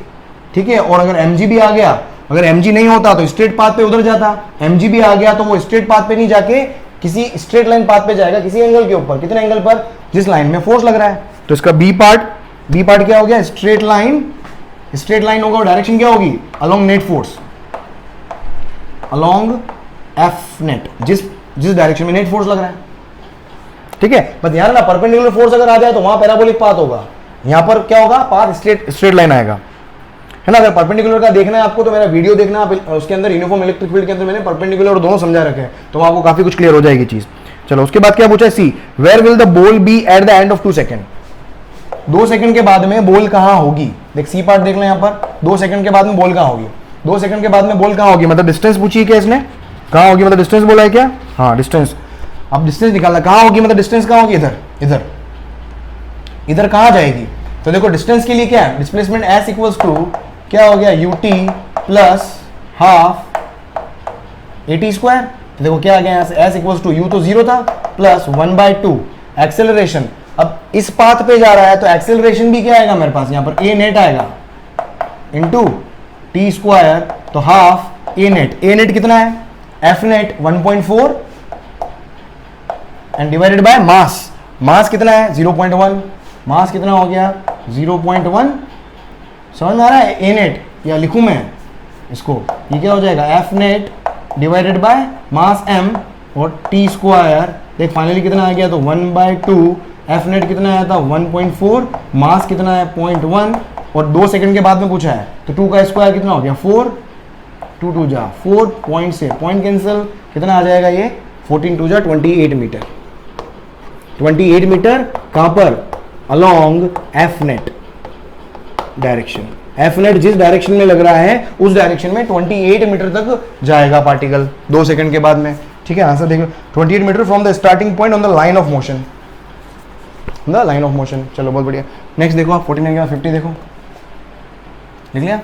ठीक है, और अगर mg भी आ गया, अगर mg नहीं होता तो स्ट्रेट पाथ पे उधर जाता, mg भी आ गया तो वो स्ट्रेट पाथ पे नहीं जाके किसी स्ट्रेट लाइन पाथ पे जाएगा, किसी एंगल के ऊपर, कितने एंगल पर, जिस लाइन में फोर्स लग रहा है। तो इसका बी पार्ट क्या हो गया, स्ट्रेट लाइन होगा और डायरेक्शन क्या होगी, along net force, along F net, जिस डायरेक्शन में नेट फोर्स लग रहा है, ठीक है। बस ध्यान रखना परपेंडिकुलर फोर्स अगर आ जाए तो वहां पैराबोलिक पाथ होगा, यहां पर क्या होगा, पाथ स्ट्रेट लाइन आएगा, है ना। अगर परपेंडिकुलर का देखना है आपको तो मेरा वीडियो देखना, आप उसके अंदर यूनिफॉर्म इलेक्ट्रिक फील्ड के अंदर मैंने परपेंडिकुलर और दोनों समझा रखे हैं, तो आपको काफी कुछ क्लियर हो जाएगी चीज। चलो उसके बाद क्या पूछा है, see where will the ball be at the end of 2 second, 2 second के बाद में बॉल कहां होगी। देख सी पार्ट देख लें यहाँ पर, 2 सेकंड के बाद में बॉल कहां होगी, 2 सेकंड के बाद में बॉल कहां होगी, मतलब डिस्टेंस पूछी क्या इसने, कहां होगी, मतलब डिस्टेंस बोला है क्या, हाँ डिस्टेंस। अब डिस्टेंस निकालना, कहां होगी, मतलब डिस्टेंस कहां होगी, इधर कहां जाएगी। तो देखो डिस्टेंस के लिए क्या है, डिस्प्लेसमेंट s इक्वल्स टू क्या हो गया ut plus half at square. तो देखो क्या आ गया यहाँ से, s इक्वल्स टू u तो 0 था प्लस 1/2 एक्सेलरेशन। अब इस पाथ पे जा रहा है तो एक्सेलरेशन भी क्या आएगा मेरे पास, यहाँ पर a नेट आएगा इंटू t स्क्वायर, तो हाफ a नेट कितना है, f net 1.4 and divided by mass कितना है 0.1, मास कितना हो गया 0.1, समझ में आ रहा है। ए नेट या लिखूं मैं इसको, ये क्या हो जाएगा F net divided by mass m और t स्क्वायर। देख फाइनली कितना आ गया, तो 1/2, एफ नेट कितना आया था 1.4, मास कितना है 0.1, और 2 सेकंड के बाद में पूछा है, तो 2 का स्क्वायर कितना हो गया 4, 2 2 जा 4, पॉइंट से पॉइंट कैंसिल, कितना आ जाएगा ये 14 2 जा 28 मीटर, 28 मीटर कहां पर, along F net direction. F net जिस डायरेक्शन में लग रहा है उस डायरेक्शन में 28 मीटर तक जाएगा पार्टिकल 2 सेकंड के बाद में, ठीक है। आंसर देख लो, 28 metre from the starting point on the line of motion, चलो बहुत बढ़िया। नेक्स्ट देखो आप 49 के बाद 50 देखो, लिख लिया,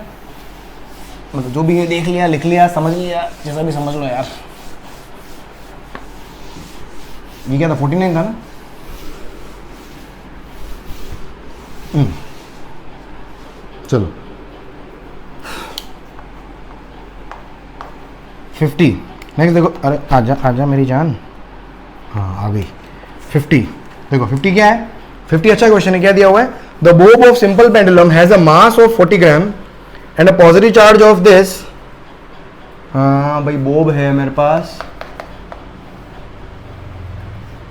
मतलब जो भी है देख लिया, लिख लिया, समझ लिया, जैसा भी समझ लो यार, ये क्या था 49 था ना। चलो 50 नेक्स्ट देखो, अरे आजा आजा मेरी जान, हाँ आ गई 50। देखो 50 क्या है, 50 अच्छा क्वेश्चन है, क्या दिया हुआ है, the Bob of simple pendulum has a mass of 40 gram and a positive charge of this. हाँ भाई बोब है मेरे पास,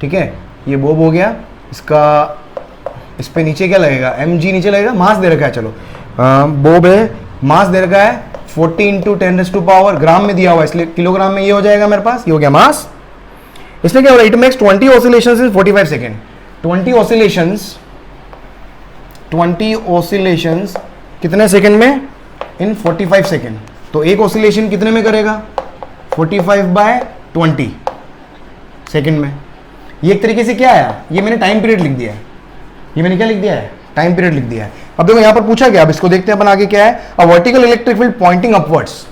ठीक है, ये बोब हो गया, इसका इस पे नीचे क्या लगेगा, mg नीचे लगेगा, मास दे रखा है, चलो बोब है, मास दे रखा है 40 इंटू 10⁻⁴ ग्राम में दिया हुआ है, इसलिए किलोग्राम में ये हो जाएगा मेरे पास, ये हो गया मास। इसमें क्या हो रहा है, it makes 20 oscillations in 45 second. 20 oscillations कितने सेकंड में, इन 45 सेकंड। तो एक ऑसिलेशन कितने में करेगा, 45/20 सेकंड में। ये एक तरीके से क्या आया, ये मैंने टाइम पीरियड लिख दिया है, ये मैंने क्या लिख दिया है, टाइम पीरियड लिख दिया है। अब देखो यहां पर पूछा गया, अब इसको देखते हैं अपन आगे क्या है, a vertical electric field pointing upwards,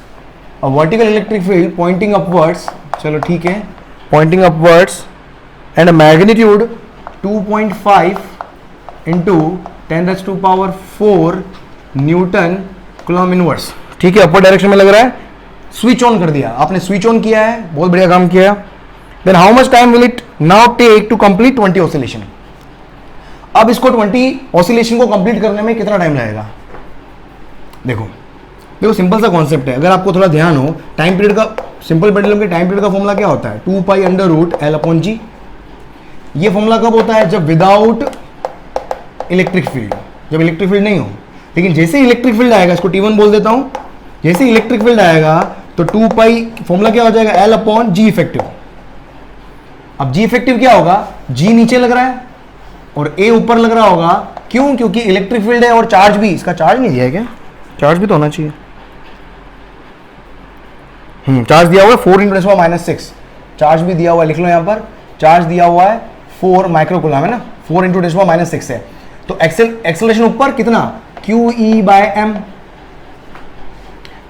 a vertical electric field pointing upwards, चलो ठीक है, pointing upwards and magnitude 2.5 into 10⁻⁴ newton coulomb inverse, ठीक है, अपर डायरेक्शन में लग रहा है। स्विच ऑन कर दिया आपने, स्विच ऑन किया है, बहुत बढ़िया काम किया। Then how much time will it now take to complete 20 oscillation. अब इसको 20 ऑसिलेशन को कंप्लीट करने में कितना टाइम लगेगा, देखो देखो सिंपल सा कॉन्सेप्ट है, अगर आपको थोड़ा ध्यान हो, टाइम पीरियड का, सिंपल पेंडुलम के टाइम पीरियड का फॉर्मूला क्या होता है, 2π/L/g। ये फॉर्मूला कब होता है, जब विदाउट इलेक्ट्रिक फील्ड, जब इलेक्ट्रिक फील्ड नहीं हो। लेकिन जैसे इलेक्ट्रिक फील्ड आएगा, इसको T1 बोल देता हूं, जैसे इलेक्ट्रिक फील्ड आएगा तो 2π फॉर्मूला क्या हो जाएगा, L/g इफेक्टिव। अब G इफेक्टिव क्या होगा, G नीचे लग रहा है और A ऊपर लग रहा होगा, क्यों, क्योंकि इलेक्ट्रिक फील्ड है और चार्ज भी, इसका चार्ज नहीं दिया है क्या, चार्ज भी तो होना चाहिए, चार्ज दिया हुआ है 4 × 10⁻⁶, चार्ज भी दिया हुआ है, लिख लो यहां पर, चार्ज दिया हुआ है 4 माइक्रोकूलम है ना, 4 × 10⁻⁶ है। तो एक्सेलरेशन ऊपर कितना, QE/m।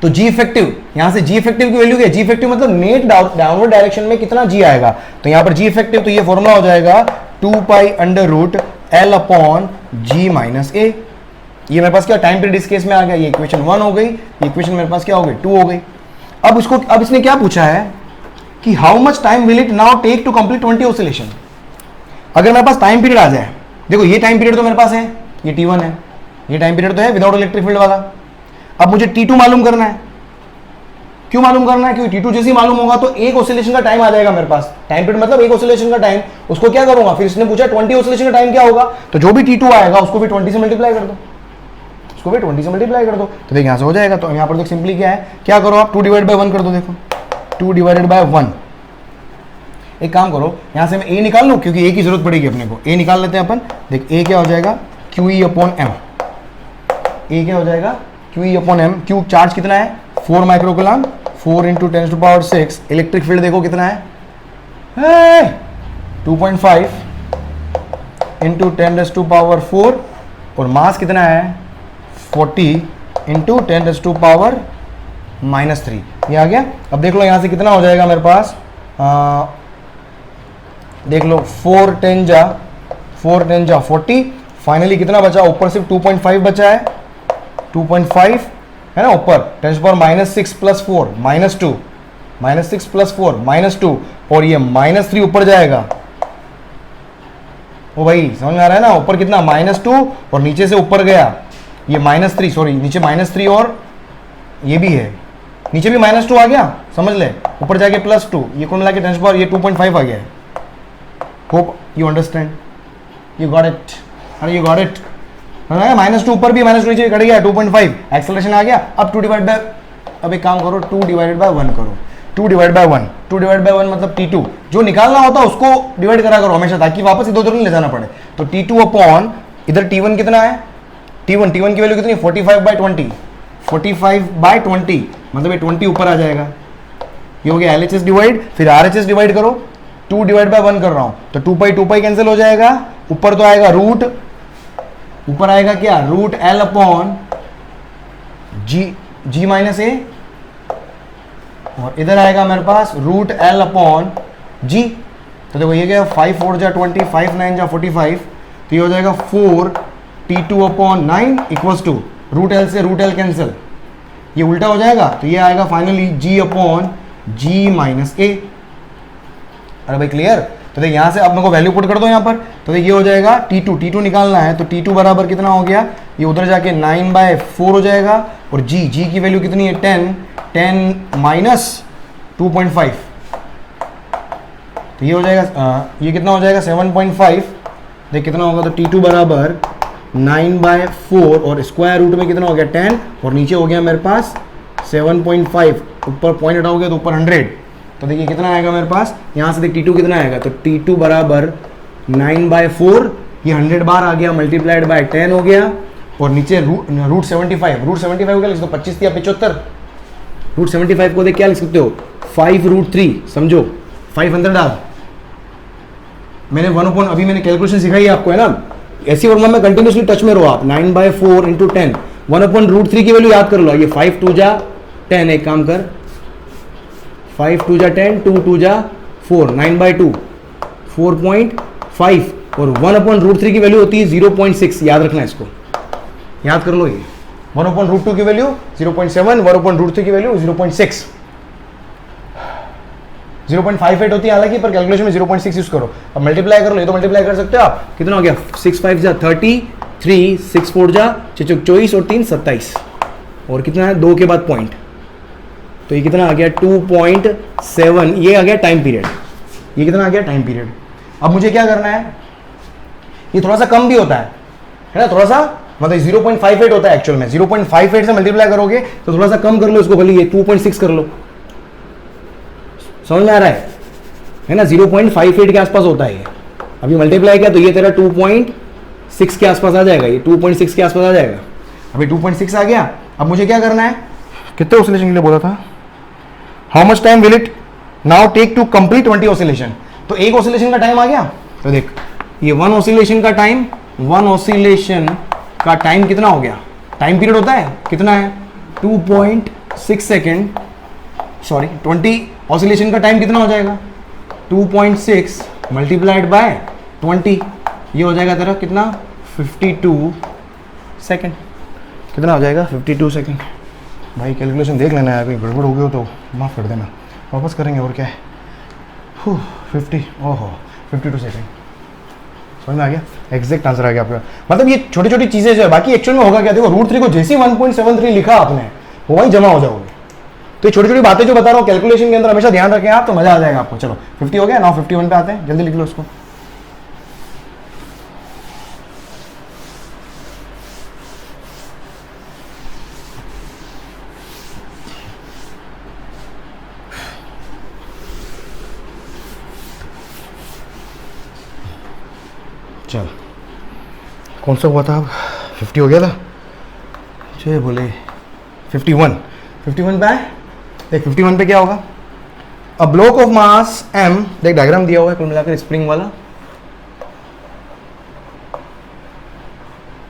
तो G इफेक्टिव, यहां से G इफेक्टिव की वैल्यू क्या है, G इफेक्टिव मतलब नेट डाउनवर्ड डायरेक्शन में कितना G आएगा, तो यहां पर G इफेक्टिव, तो ये फॉर्मूला हो जाएगा 2π/L/g - a। ये मेरे पास क्या टाइम पीरियड इस केस में आ गया, ये इक्वेशन 1 हो गई, ये इक्वेशन मेरे पास क्या हो गई, 2 हो गई। अब उसको, अब इसने क्या पूछा है कि how much time will it now take to complete 20 oscillation. अगर मेरे पास टाइम पीरियड आ जाए, देखो ये टाइम पीरियड तो मेरे पास है, ये T1 है, ये टाइम पीरियड तो है विदाउट इलेक्ट्रिक फील्ड वाला। अब मुझे T2 मालूम करना है, क्यों मालूम करना है, क्योंकि T2 जैसे ही मालूम होगा तो एक ऑसिलेशन का टाइम आ जाएगा मेरे पास, टाइम पीरियड मतलब एक ऑसिलेशन का टाइम, उसको क्या करूंगा, फिर इसने पूछा 20 ऑसिलेशन का टाइम क्या होगा, तो जो भी T2 आएगा उसको भी 20 से मल्टीप्लाई कर दो, उसको भी 20 से मल्टीप्लाई कर दो, तो देख यहां से हो जाएगा। तो यहां पर देख सिंपली क्या है, क्या करो आप 2/1 कर दो, देखो 2/1। एक काम करो, यहां से मैं A निकाल लूं, क्योंकि A की जरूरत पड़ेगी अपने को, A निकाल लेते हैं अपन। देख A क्या हो जाएगा, QE/m, A क्या हो जाएगा, QE/m। क्यू चार्ज कितना है, 4 माइक्रोकूलम, 4 × 10⁻⁶। इलेक्ट्रिक फील्ड देखो कितना है, 2.5 × 10⁻⁴, और मास कितना है 40 × 10⁻⁻3, ये आ गया। अब देख लो यहां से कितना हो जाएगा मेरे पास, देख लो 4 10 जा 40, फाइनली कितना बचा, ऊपर सिर्फ 2.5 बचा है, 2.5 है ना ऊपर, 10⁻⁻6 + 4 -2, -6 + 4 -2, और ये -3 ऊपर जाएगा। ओ भाई समझ में आ रहा है ना, ऊपर कितना -2 और नीचे से ऊपर गया ये -3, सॉरी नीचे -3 और ये भी है, नीचे भी -2 आ गया, समझ ले, ऊपर जाके +2, ये कौन मिला के 10 ये 2.5 आ गया है। Hope you understand, you got it, अरे यू गॉट इट, -2 ऊपर भी -2 नीचे कट गया, 2.5 एक्सेलरेशन आ गया। अब 2/, अब एक काम करो 2/1 करो, 2/1 मतलब T2 जो निकालना होता है उसको डिवाइड करा करो हमेशा, ताकि वापस इधर नहीं ले जाना पड़े। तो T2 अपॉन इधर T1 कितना है, T1 की वैल्यू कितनी, 45/20, 45/20 मतलब ये 20 ऊपर आ जाएगा, ये हो गया LHS डिवाइड, फिर RHS डिवाइड करो, 2/1 कर रहा हूं तो 2π कैंसिल हो जाएगा, ऊपर तो आएगा रूट, ऊपर आएगा क्या, √L/g - a, और इधर आएगा मेरे पास √L/g। तो देखो ये क्या, 5 4 जा 20, 5 9 जा 45, तो ये हो जाएगा 4 T2 upon 9 equals to root L से रूट एल कैंसिल, ये उल्टा हो जाएगा, तो ये आएगा finally G upon G minus A. अरे भाई क्लियर। तो देख यहाँ से अब मेरे को वैल्यू पुट कर दो यहाँ पर, तो देख ये हो जाएगा T2 निकालना है, तो T2 बराबर कितना हो गया, ये उधर जाके 9/4 हो जाएगा, और G की वैल्यू कितनी है 10 माइनस 2.5, तो ये हो जाएगा ये कितना हो जाएगा 7.5। देख कितना होगा, तो T2 बराबर 9/4 और स्क्वायर रूट में कितना हो गया 10, और नीचे हो गया मेरे पास 7.5, ऊपर पॉइंट हटाओगे तो ऊपर 100, तो देखिए कितना आएगा मेरे पास, यहाँ से देख T2 कितना आएगा, तो T2 बराबर 9/4, ये 100 बार आ गया, मल्टीप्लाइड बाय 10 हो गया, और नीचे रूट 75 को क्या लिख सकते हो, 25 या 75, रूट 75 को देख क्या लिख सकते हो 5√3, समझो 500 डाल। मैंने 1 अभी मैंने कैलकुलेशन सिखाई है आपको, है ना, ऐसी फॉर्मूला में कंटिन्यूसली टच में रहो आप। 9/4 इंटू 10, 1/√3 की वैल्यू याद कर लो, ये 5 2 जा 10, एक काम कर 5 2 जा 10, 2 2 जा 4, 9/2 4.5, और 1/√3 की वैल्यू होती है 0.6, याद रखना इसको, याद कर लो, ये 1/√2 की वैल्यू 0.7, 1/√3 की वैल्यू 0.6, 0.58 होती है हालांकि, पर कैलकुलेशन में 0.6 यूज करो। अब मल्टीप्लाई कर लो, ये तो मल्टीप्लाई कर सकते हो आप, कितना हो गया 6 5 जा 30, 3 6 4 जा 24 और 3 27, और कितना है 2 के बाद पॉइंट, तो ये कितना आ गया 2.7, ये आ गया टाइम पीरियड, ये कितना आ गया टाइम पीरियड। अब मुझे क्या करना है, ये थोड़ा सा कम भी होता है ना, थोड़ा सा मतलब 0.58 होता है एक्चुअल में, 0.58 से मल्टीप्लाई करोगे तो थोड़ा सा कम कर लो इसको, भले ये 2.6 कर लो, समझ में आ रहा है ना, 0.58 के आसपास होता है ये, अभी मल्टीप्लाई किया तो ये तेरा 2.6 के आसपास आ जाएगा, ये 2.6 के आसपास आ जाएगा, अभी 2.6 आ गया। अब मुझे क्या करना है, कितने ऑसिलेशन के लिए बोला था, how much time will it now take to complete 20 oscillation, तो एक ऑसिलेशन का टाइम आ गया, तो देख ये 1 ऑसिलेशन का टाइम, 1 ऑसिलेशन का टाइम कितना हो गया, टाइम पीरियड होता है कितना है 2.6 सेकेंड, सॉरी 20 ऑसिलेशन का टाइम कितना हो जाएगा 2.6 मल्टीप्लाइड बाय 20, ये हो जाएगा तेरा कितना 52 सेकेंड, कितना हो जाएगा 52 सेकेंड। भाई कैलकुलेशन देख लेना है, कहीं गड़बड़ हो गई हो तो माफ़ कर देना, वापस करेंगे और क्या है 50 ओहो 52 सेकेंड, समझ में आ गया, एग्जैक्ट आंसर आ गया आपका। मतलब ये छोटी छोटी चीज़ें जो है, बाकी एक्चुअल में होगा क्या, देखो √3 को जैसे 1.73 लिखा आपने वो वहीं जमा हो जाओगे, तो ये छोटी छोटी बातें जो बता रहा हूँ कैलकुलेशन के अंदर हमेशा ध्यान रखें आप, तो मजा आ जाएगा आपको। चलो 50 हो गया, नाउ 51 पे आते हैं, जल्दी लिख लो उसको। चल कौन सा हुआ था अब, 50 हो गया था, चलिए बोले 51 पे है, देख 51 पे क्या होगा, a block of mass m, देख डायग्राम दिया हुआ है कुल मिलाकर स्प्रिंग वाला,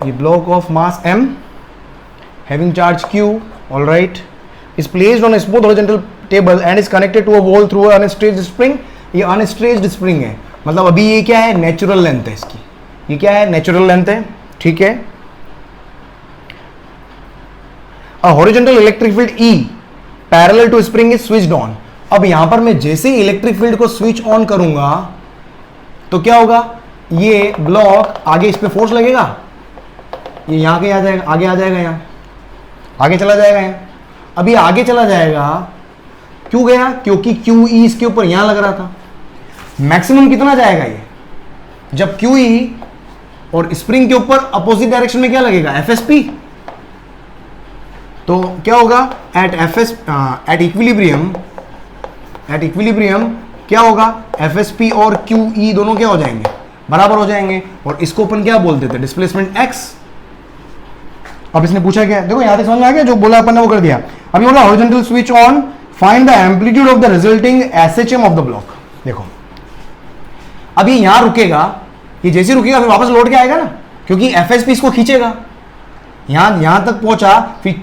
ये block of mass m having charge q, all right, is placed on smooth horizontal table and is connected to a wall through a unstretched spring, ये unstretched spring है, मतलब अभी ये क्या है नेचुरल लेंथ है इसकी, ये क्या है नेचुरल लेंथ है, ठीक है। A horizontal electric field E parallel to spring is switched on, अब यहां पर मैं जैसे ही इलेक्ट्रिक फील्ड को स्विच ऑन करूंगा तो क्या होगा, ये ब्लॉक आगे इस पे फोर्स लगेगा, ये यहां के आ जाएगा, आगे आ जाएगा, यहां आगे चला जाएगा, यहां अब ये आगे चला जाएगा, क्यों गया, क्योंकि QE इसके ऊपर यहां लग रहा था, मैक्सिमम कितना जाएगा ये, जब QE और स्प्रिंग के ऊपर अपोजिट डायरेक्शन में क्या लगेगा FSP, तो क्या होगा एट इक्विलिब्रियम क्या होगा FSP और QE दोनों क्या हो जाएंगे, बराबर हो जाएंगे, और इसको अपन क्या बोलते थे डिस्प्लेसमेंट x। अब इसने पूछा क्या, देखो यहां तक समझ में आ गया, जो बोला अपन ने वो कर दिया। अभी बोला horizontal switch on, find the amplitude of the resulting SHM of the block. देखो अभी यहां रुकेगा, ये जैसे रुकेगा फिर वापस लौट के आएगा ना, क्योंकि FSP इसको खींचेगा, यहां तक पहुंचा, फिर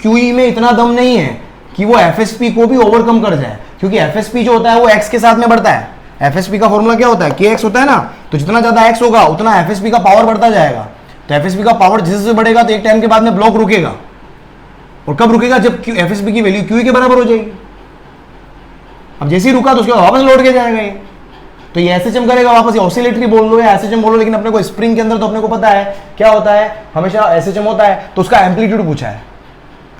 QE में इतना दम नहीं है कि वो FSP को भी ओवरकम कर जाए, क्योंकि FSP जो होता है वो x के साथ में बढ़ता है, एफएसपी का फॉर्मूला क्या होता है, के एक्स होता है ना, तो जितना ज्यादा एक्स होगा उतना एफएसपी का पावर बढ़ता जाएगा। तो एफएसपी का पावर जिससे बढ़ेगा तो एक टाइम के बाद में ब्लॉक रुकेगा, और कब रुकेगा, जब एफएसपी की वैल्यू क्यू के बराबर हो जाएगी। अब जैसे ही रुका तो उसके बाद वापस लौट के जाएगा ये, तो ये एसएचएम करेगा वापस, ये ऑसिलेटरी बोल लो या एसएचएम बोलो, लेकिन अपने को स्प्रिंग के अंदर तो अपने को पता है क्या होता है, हमेशा एसएचएम होता है। तो उसका एम्पलीट्यूड पूछा है,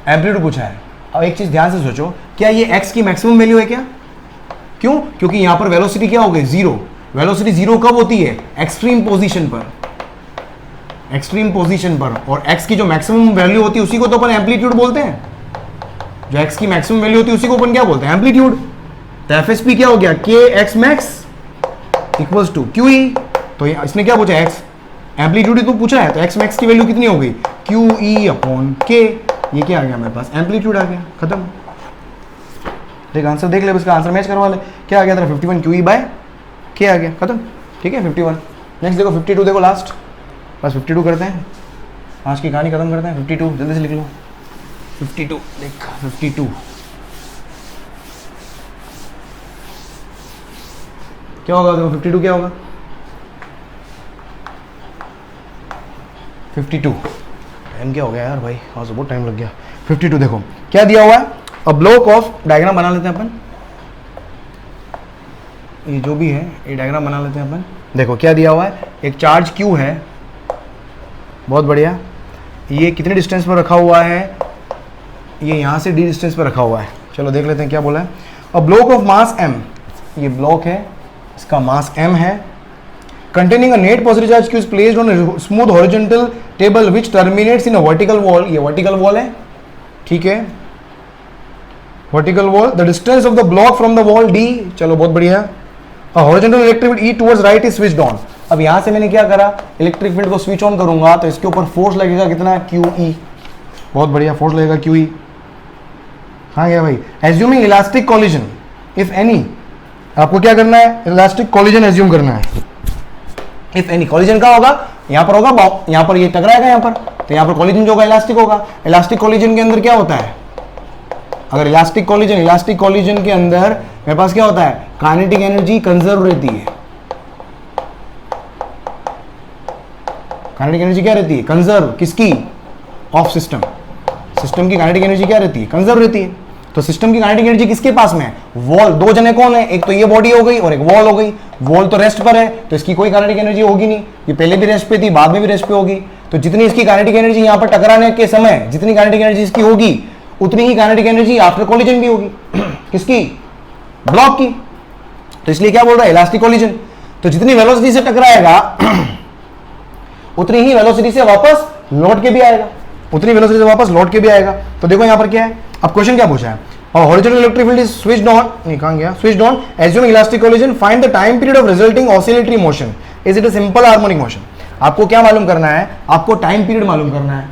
एम्पलीट्यूड पूछा है। अब एक चीज ध्यान से सोचो, क्या ये एक्स की मैक्सिमम वैल्यू है क्या? क्यों? क्योंकि यहां पर वेलोसिटी क्या हो गई, जीरो। वेलोसिटी जीरो कब होती है, एक्सट्रीम पोजीशन पर, एक्सट्रीम पोजीशन पर। और एक्स की जो मैक्सिमम वैल्यू होती है उसी को तो अपन एम्पलीट्यूड बोलते हैं। जो एक्स की मैक्सिमम वैल्यू होती है उसी को अपन क्या बोलते हैं, एम्पलीट्यूड। तो एफएसपी क्या हो गया, K X max equals to Q E. तो इसने क्या पूछा, एक्स एम्पलीट्यूड ही तो पूछा है, तो एक्स मैक्स की वैल्यू कितनी हो गई, क्यू ई अपॉन के। ये क्या आ गया मेरे पास, एम्पलीट्यूड आ गया, खत्म। देख आंसर देख ले, इसका आंसर मैच करवा ले। क्या आ गया तेरा, 51 क्यू ई बाय के आ गया, खत्म। ठीक है 51। नेक्स्ट देखो 52 देखो, लास्ट बस 52 करते हैं, आज की कहानी खत्म करते हैं। 52 जल्दी से लिख लो, 52 देख 52 क्या होगा, देखो 52 क्या होगा, 52 टाइम क्या हो गया यार भाई, आज बहुत टाइम लग गया। 52 देखो क्या दिया हुआ है, अ ब्लॉक ऑफ, डायग्राम बना लेते हैं अपन, ये जो भी है ये डायग्राम बना लेते हैं अपन। देखो क्या दिया हुआ है, एक चार्ज क्यू है, बहुत बढ़िया। ये कितने डिस्टेंस पर रखा हुआ है, ये यहाँ से डी डिस्टेंस पर रखा हुआ है। चलो देख लेते हैं क्या बोला है। अ ब्लॉक ऑफ मास m, ये ब्लॉक है, इसका मास m है, containing a net positive charge q is placed on a smooth horizontal table which terminates in a vertical wall। ये vertical wall है, ठीक है, vertical wall। The distance of the block from the wall d, चलो बहुत बढ़िया। A horizontal electric field E towards right is switched on। अब यहां से मैंने क्या करा, इलेक्ट्रिक फील्ड को स्विच ऑन करूंगा तो इसके ऊपर फोर्स लगेगा कितना, QE, बहुत बढ़िया, फोर्स लगेगा QE। हाँ गया भाई। Assuming elastic collision if any, आपको क्या करना है, इलास्टिक कॉलिजन एज्यूम करना है। इफ एनी, कॉलिजन का होगा, यहां पर होगा, यहां पर ये टकराएगा यहां पर, तो यहां पर कॉलिजन जो होगा इलास्टिक होगा। इलास्टिक कॉलिजन के अंदर क्या होता है, अगर इलास्टिक कॉलिजन के अंदर मेरे पास क्या होता है, काइनेटिक एनर्जी कंजर्व रहती है। काइनेटिक एनर्जी क्या रहती है, कंजर्व, किसकी, ऑफ सिस्टम। सिस्टम की काइनेटिक एनर्जी क्या रहती है, कंजर्व रहती है। तो सिस्टम की काइनेटिक एनर्जी किसके पास में है, वॉल। दो जने कौन है, एक तो ये बॉडी हो गई और एक वॉल हो गई। वॉल तो रेस्ट पर है तो इसकी कोई काइनेटिक एनर्जी होगी नहीं, ये पहले भी रेस्ट पे थी, बाद में भी रेस्ट पे होगी। तो जितनी इसकी काइनेटिक एनर्जी यहाँ पर टकराने के समय जितनी काइनेटिक एनर्जी इसकी होगी, उतनी ही काइनेटिक एनर्जी आफ्टर कॉलिजन भी होगी किसकी, ब्लॉक की। तो इसलिए क्या बोल रहा है, इलास्टिक कॉलिजन। तो जितनी वेलोसिटी से टकराएगा उतनी ही वेलोसिटी से वापस लौट के भी आएगा, उतनी वेलोसिटी से वापस लौट के भी आएगा। तो देखो यहां पर क्या है, अब क्वेश्चन क्या पूछा है, horizontal electric field is switched on, नहीं कहां गया, switched on assuming elastic collision, find the time period of resulting oscillatory motion, is it a simple harmonic motion। आपको क्या मालूम करना है, आपको टाइम पीरियड मालूम करना है।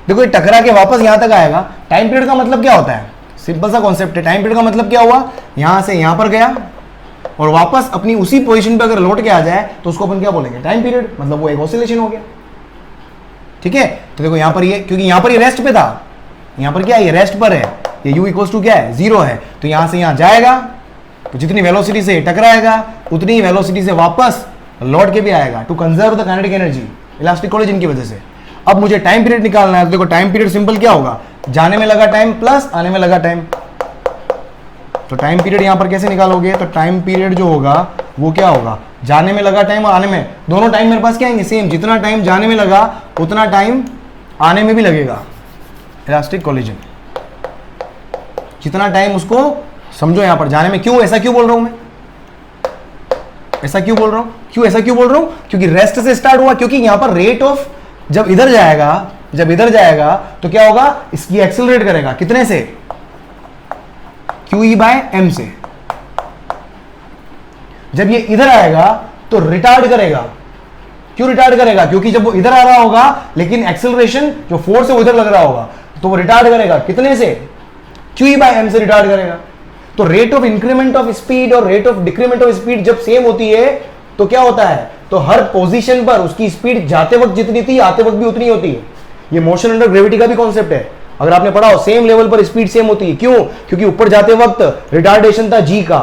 देखो ये टकरा के वापस यहां तक आएगा, टाइम पीरियड का मतलब क्या होता है, सिंपल सा कॉन्सेप्ट है। टाइम पीरियड का मतलब क्या हुआ, यहां से यहां पर गया और वापस अपनी उसी पोजीशन पे अगर लौट के आ जाए तो उसको अपन क्या बोलेंगे, टाइम पीरियड, मतलब वो एक ऑसिलेशन हो गया। ठीक है, तो देखो यहां पर ये, क्योंकि यहां पर ये रेस्ट पे था, यहां पर क्या है, ये रेस्ट पर है, ये u इक्वल्स टू क्या है, 0 है। तो यहां से यहां जाएगा तो जितनी वेलोसिटी से टकराएगा उतनी ही वेलोसिटी से वापस लौट के भी आएगा, to conserve the kinetic energy, elastic collision की वजह से। अब मुझे टाइम पीरियड निकालना है, तो देखो टाइम पीरियड सिंपल क्या होगा, जाने में लगा टाइम प्लस आने में लगा टाइम। तो टाइम पीरियड यहां पर कैसे निकालोगे, तो टाइम पीरियड जो होगा वो क्या होगा, जाने में लगा टाइम और आने में, दोनों टाइम मेरे पास क्या आएंगे, सेम। जितना टाइम जाने में लगा उतना टाइम आने में भी लगेगा, इलास्टिक कॉलिजन। जितना टाइम उसको समझो यहां पर जाने में, क्यों ऐसा क्यों बोल रहा हूं मैं, ऐसा क्यों बोल रहा हूं, क्यों ऐसा क्यों बोल रहा हूं, क्योंकि रेस्ट से स्टार्ट हुआ, क्योंकि यहां पर रेट ऑफ जब इधर जाएगा तो क्या होगा, इसकी एक्सेलरेट करेगा कितने से, QE बाय m से। जब ये इधर आएगा तो रिटार्ड करेगा, क्यों रिटार्ड करेगा, क्योंकि जब वो इधर आ रहा होगा लेकिन एक्सेलरेशन जो फोर्स है वो इधर लग रहा होगा, तो वो रिटार्ड करेगा कितने से, QE बाय m से रिटार्ड करेगा। तो rate of increment of speed और rate of decrement of speed जब सेम होती है तो क्या होता है, तो हर पोजीशन पर उसकी स्पीड जाते वक्त जितनी थी आते वक्त भी उतनी होती है। ये मोशन अंडर ग्रेविटी का भी कॉन्सेप्ट है, अगर आपने पढ़ा हो, सेम लेवल पर स्पीड सेम होती है। क्यों, क्योंकि ऊपर जाते वक्त रिटार्डेशन था g का,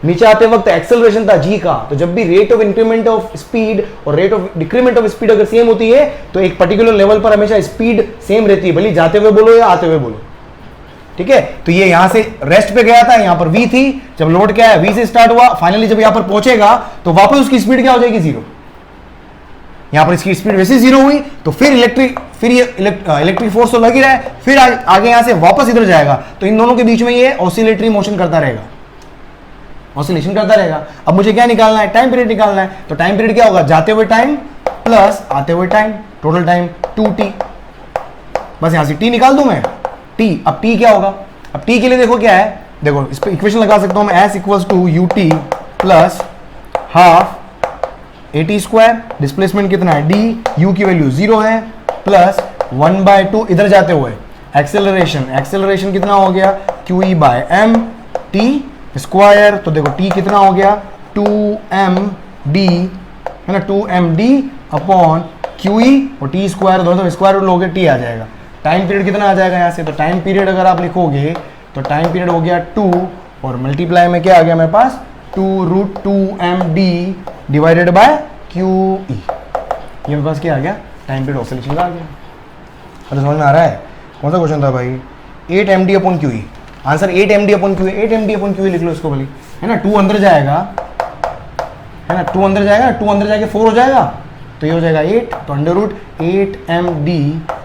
नीचे आते वक्त एक्सेलरेशन था जी का, तो जब भी rate of increment of speed और rate of decrement of speed अगर सेम होती है तो एक पर्टिकुलर लेवल पर हमेशा स्पीड सेम रहती है, भले जाते हुए बोलो या आते हुए बोलो, ठीक है। तो ये यहां से रेस्ट पे गया था, यहां पर v थी, जब लोड क्या है v से स्टार्ट हुआ, फाइनली जब यहां पर पहुंचेगा तो वापस उसकी स्पीड क्या हो जाएगी, जीरो। यहां पर इसकी स्पीड वैसे जीरो हुई, तो फिर इलेक्ट्रिक फोर्स तो लग ही रहा है, फिर आगे यहां से वापस इधर जाएगा, तो इन दोनों के बीच में ये ऑसिलेटरी मोशन करता रहेगा, ऑसिलेशन करता रहेगा। अब मुझे क्या निकालना है, टाइम पीरियड निकालना है, तो टाइम पीरियड क्या होगा, जाते हुए टाइम प्लस आते हुए टाइम, टोटल टाइम 2t, बस यहां से t निकाल दूं मैं, t। अब t क्या होगा, अब t के लिए देखो क्या है, देखो इस पे इक्वेशन लगा सकता हूं मैं, s equals to ut plus half at square, displacement कितना है d, u की वैल्यू 0 है, प्लस 1/2 इधर जाते हुए एक्सेलरेशन कितना हो गया, qe by m t square, तो देखो t कितना हो गया 2md, है ना, 2md अपॉन qe और t स्क्वायर, दोनों स्क्वायर रूट लोगे t आ जाएगा। टाइम पीरियड कितना आ जाएगा यहाँ से, तो टाइम पीरियड अगर आप लिखोगे तो टाइम पीरियड हो गया 2 और मल्टीप्लाई में क्या आ गया मेरे पास 2√2md डिवाइडेड बाय qe, ये मेरे पास क्या आ गया, टाइम पीरियड ऑसिलेशन का आ गया। अरे समझ में आ रहा है, कौन सा क्वेश्चन था भाई, 8md upon qe, answer 8md upon qe, 8md upon qe लिख लो इसको भले, है ना, 2 अंदर जाएगा, है ना, 2 अंदर जाएगा, 2 अंदर जाके 4 हो जाएगा, तो ये हो जाएगा 8, तो √8md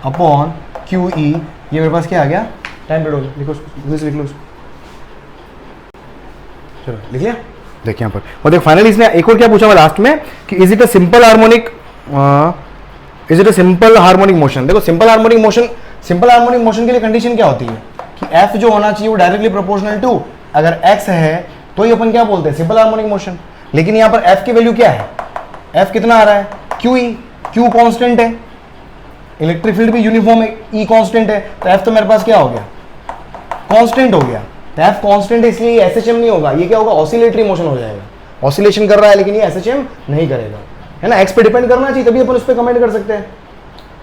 अपॉन qe, ये मेरे पास क्या आ गया, टाइम पीरियड हो गया। लिखो उसको, लिख लो उसको, चलो लिख लिया। देखिए यहाँ पर, और देख फाइनली इसने एक और क्या पूछा मैं लास्ट में कि is it a simple harmonic motion. देखो सिंपल हार्मोनिक मोशन के लिए कंडीशन क्या होती है कि f जो होना चाहिए वो डायरेक्टली प्रोपोर्शनल टू, अगर x है तो ही अपन क्या बोलते हैं, सिंपल हार्मोनिक मोशन। लेकिन यहाँ पर f की वैल्यू क्या है, f कितना आ रहा है, qe, q कांस्टेंट है, इलेक्ट्रिक फील्ड भी यूनिफॉर्म है, E कांस्टेंट है, तो F तो मेरे पास क्या हो गया, कांस्टेंट हो गया। तो F कांस्टेंट है इसलिए ये SHM नहीं होगा, ये क्या होगा, ऑसिलेटरी मोशन हो जाएगा। ऑसिलेशन कर रहा है लेकिन ये SHM नहीं करेगा, है ना, X पे डिपेंड करना चाहिए तभी अपन उस पर कमेंट कर सकते हैं,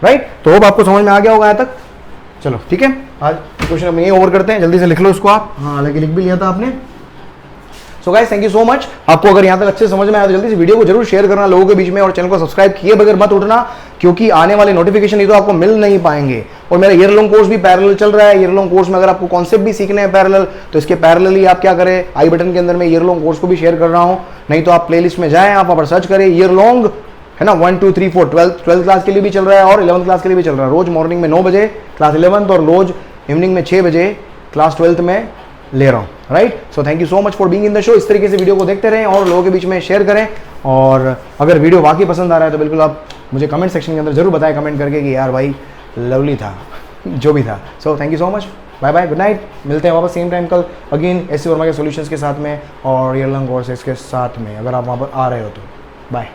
राइट। तो अब आपको समझ में आ गया होगा यहाँ तक, चलो ठीक है, आज क्वेश्चन हम यही ओवर करते हैं, जल्दी से लिख लो इसको आप, हाँ हालांकि लिख भी लिया था आपने। So guys thank you so much, आपको अगर यहाँ तक अच्छे समझ में आया तो जल्दी से वीडियो को जरूर शेयर करना लोगों के बीच में, और चैनल को सब्सक्राइब किए बगैर मत उठना, क्योंकि आने वाले नोटिफिकेशन नहीं तो आपको मिल नहीं पाएंगे। और मेरा ईयर लॉन्ग कोर्स भी पैरेलल चल रहा है, ईयर लॉन्ग कोर्स में अगर आपको कॉन्सेप्ट भी सीखने हैं पैरेलल, तो इसके पैरेलली आप क्या करें, आई बटन के अंदर मैं ईयर लॉन्ग कोर्स को भी शेयर कर रहा हूँ, नहीं तो आप प्लेलिस्ट में जाएं, आप वहाँ पर सर्च करें ईयर लॉन्ग, है ना, 1 2 3 4 12 क्लास के लिए भी चल रहा है और 11th क्लास के लिए भी चल रहा है। रोज मॉर्निंग में 9 बजे क्लास 11th और रोज इवनिंग में 6 बजे क्लास 12th में ले रहा हूँ, right. So thank you so much for being in the show. इस तरीके से वीडियो को देखते रहें और लोगों के बीच में शेयर करें, और अगर वीडियो वाकई पसंद आ रहा है तो बिल्कुल आप मुझे कमेंट सेक्शन के अंदर जरूर बताएं, कमेंट करके कि यार भाई लवली था जो भी था। So thank you so much, bye bye, good night, मिलते हैं वापस सेम टाइम कल अगेन एस सी वर्मा के सॉल्यूशंस के साथ में और ईयर लॉन्ग कोर्सेस के साथ में, अगर आप वहाँ पर आ रहे हो तो बाय।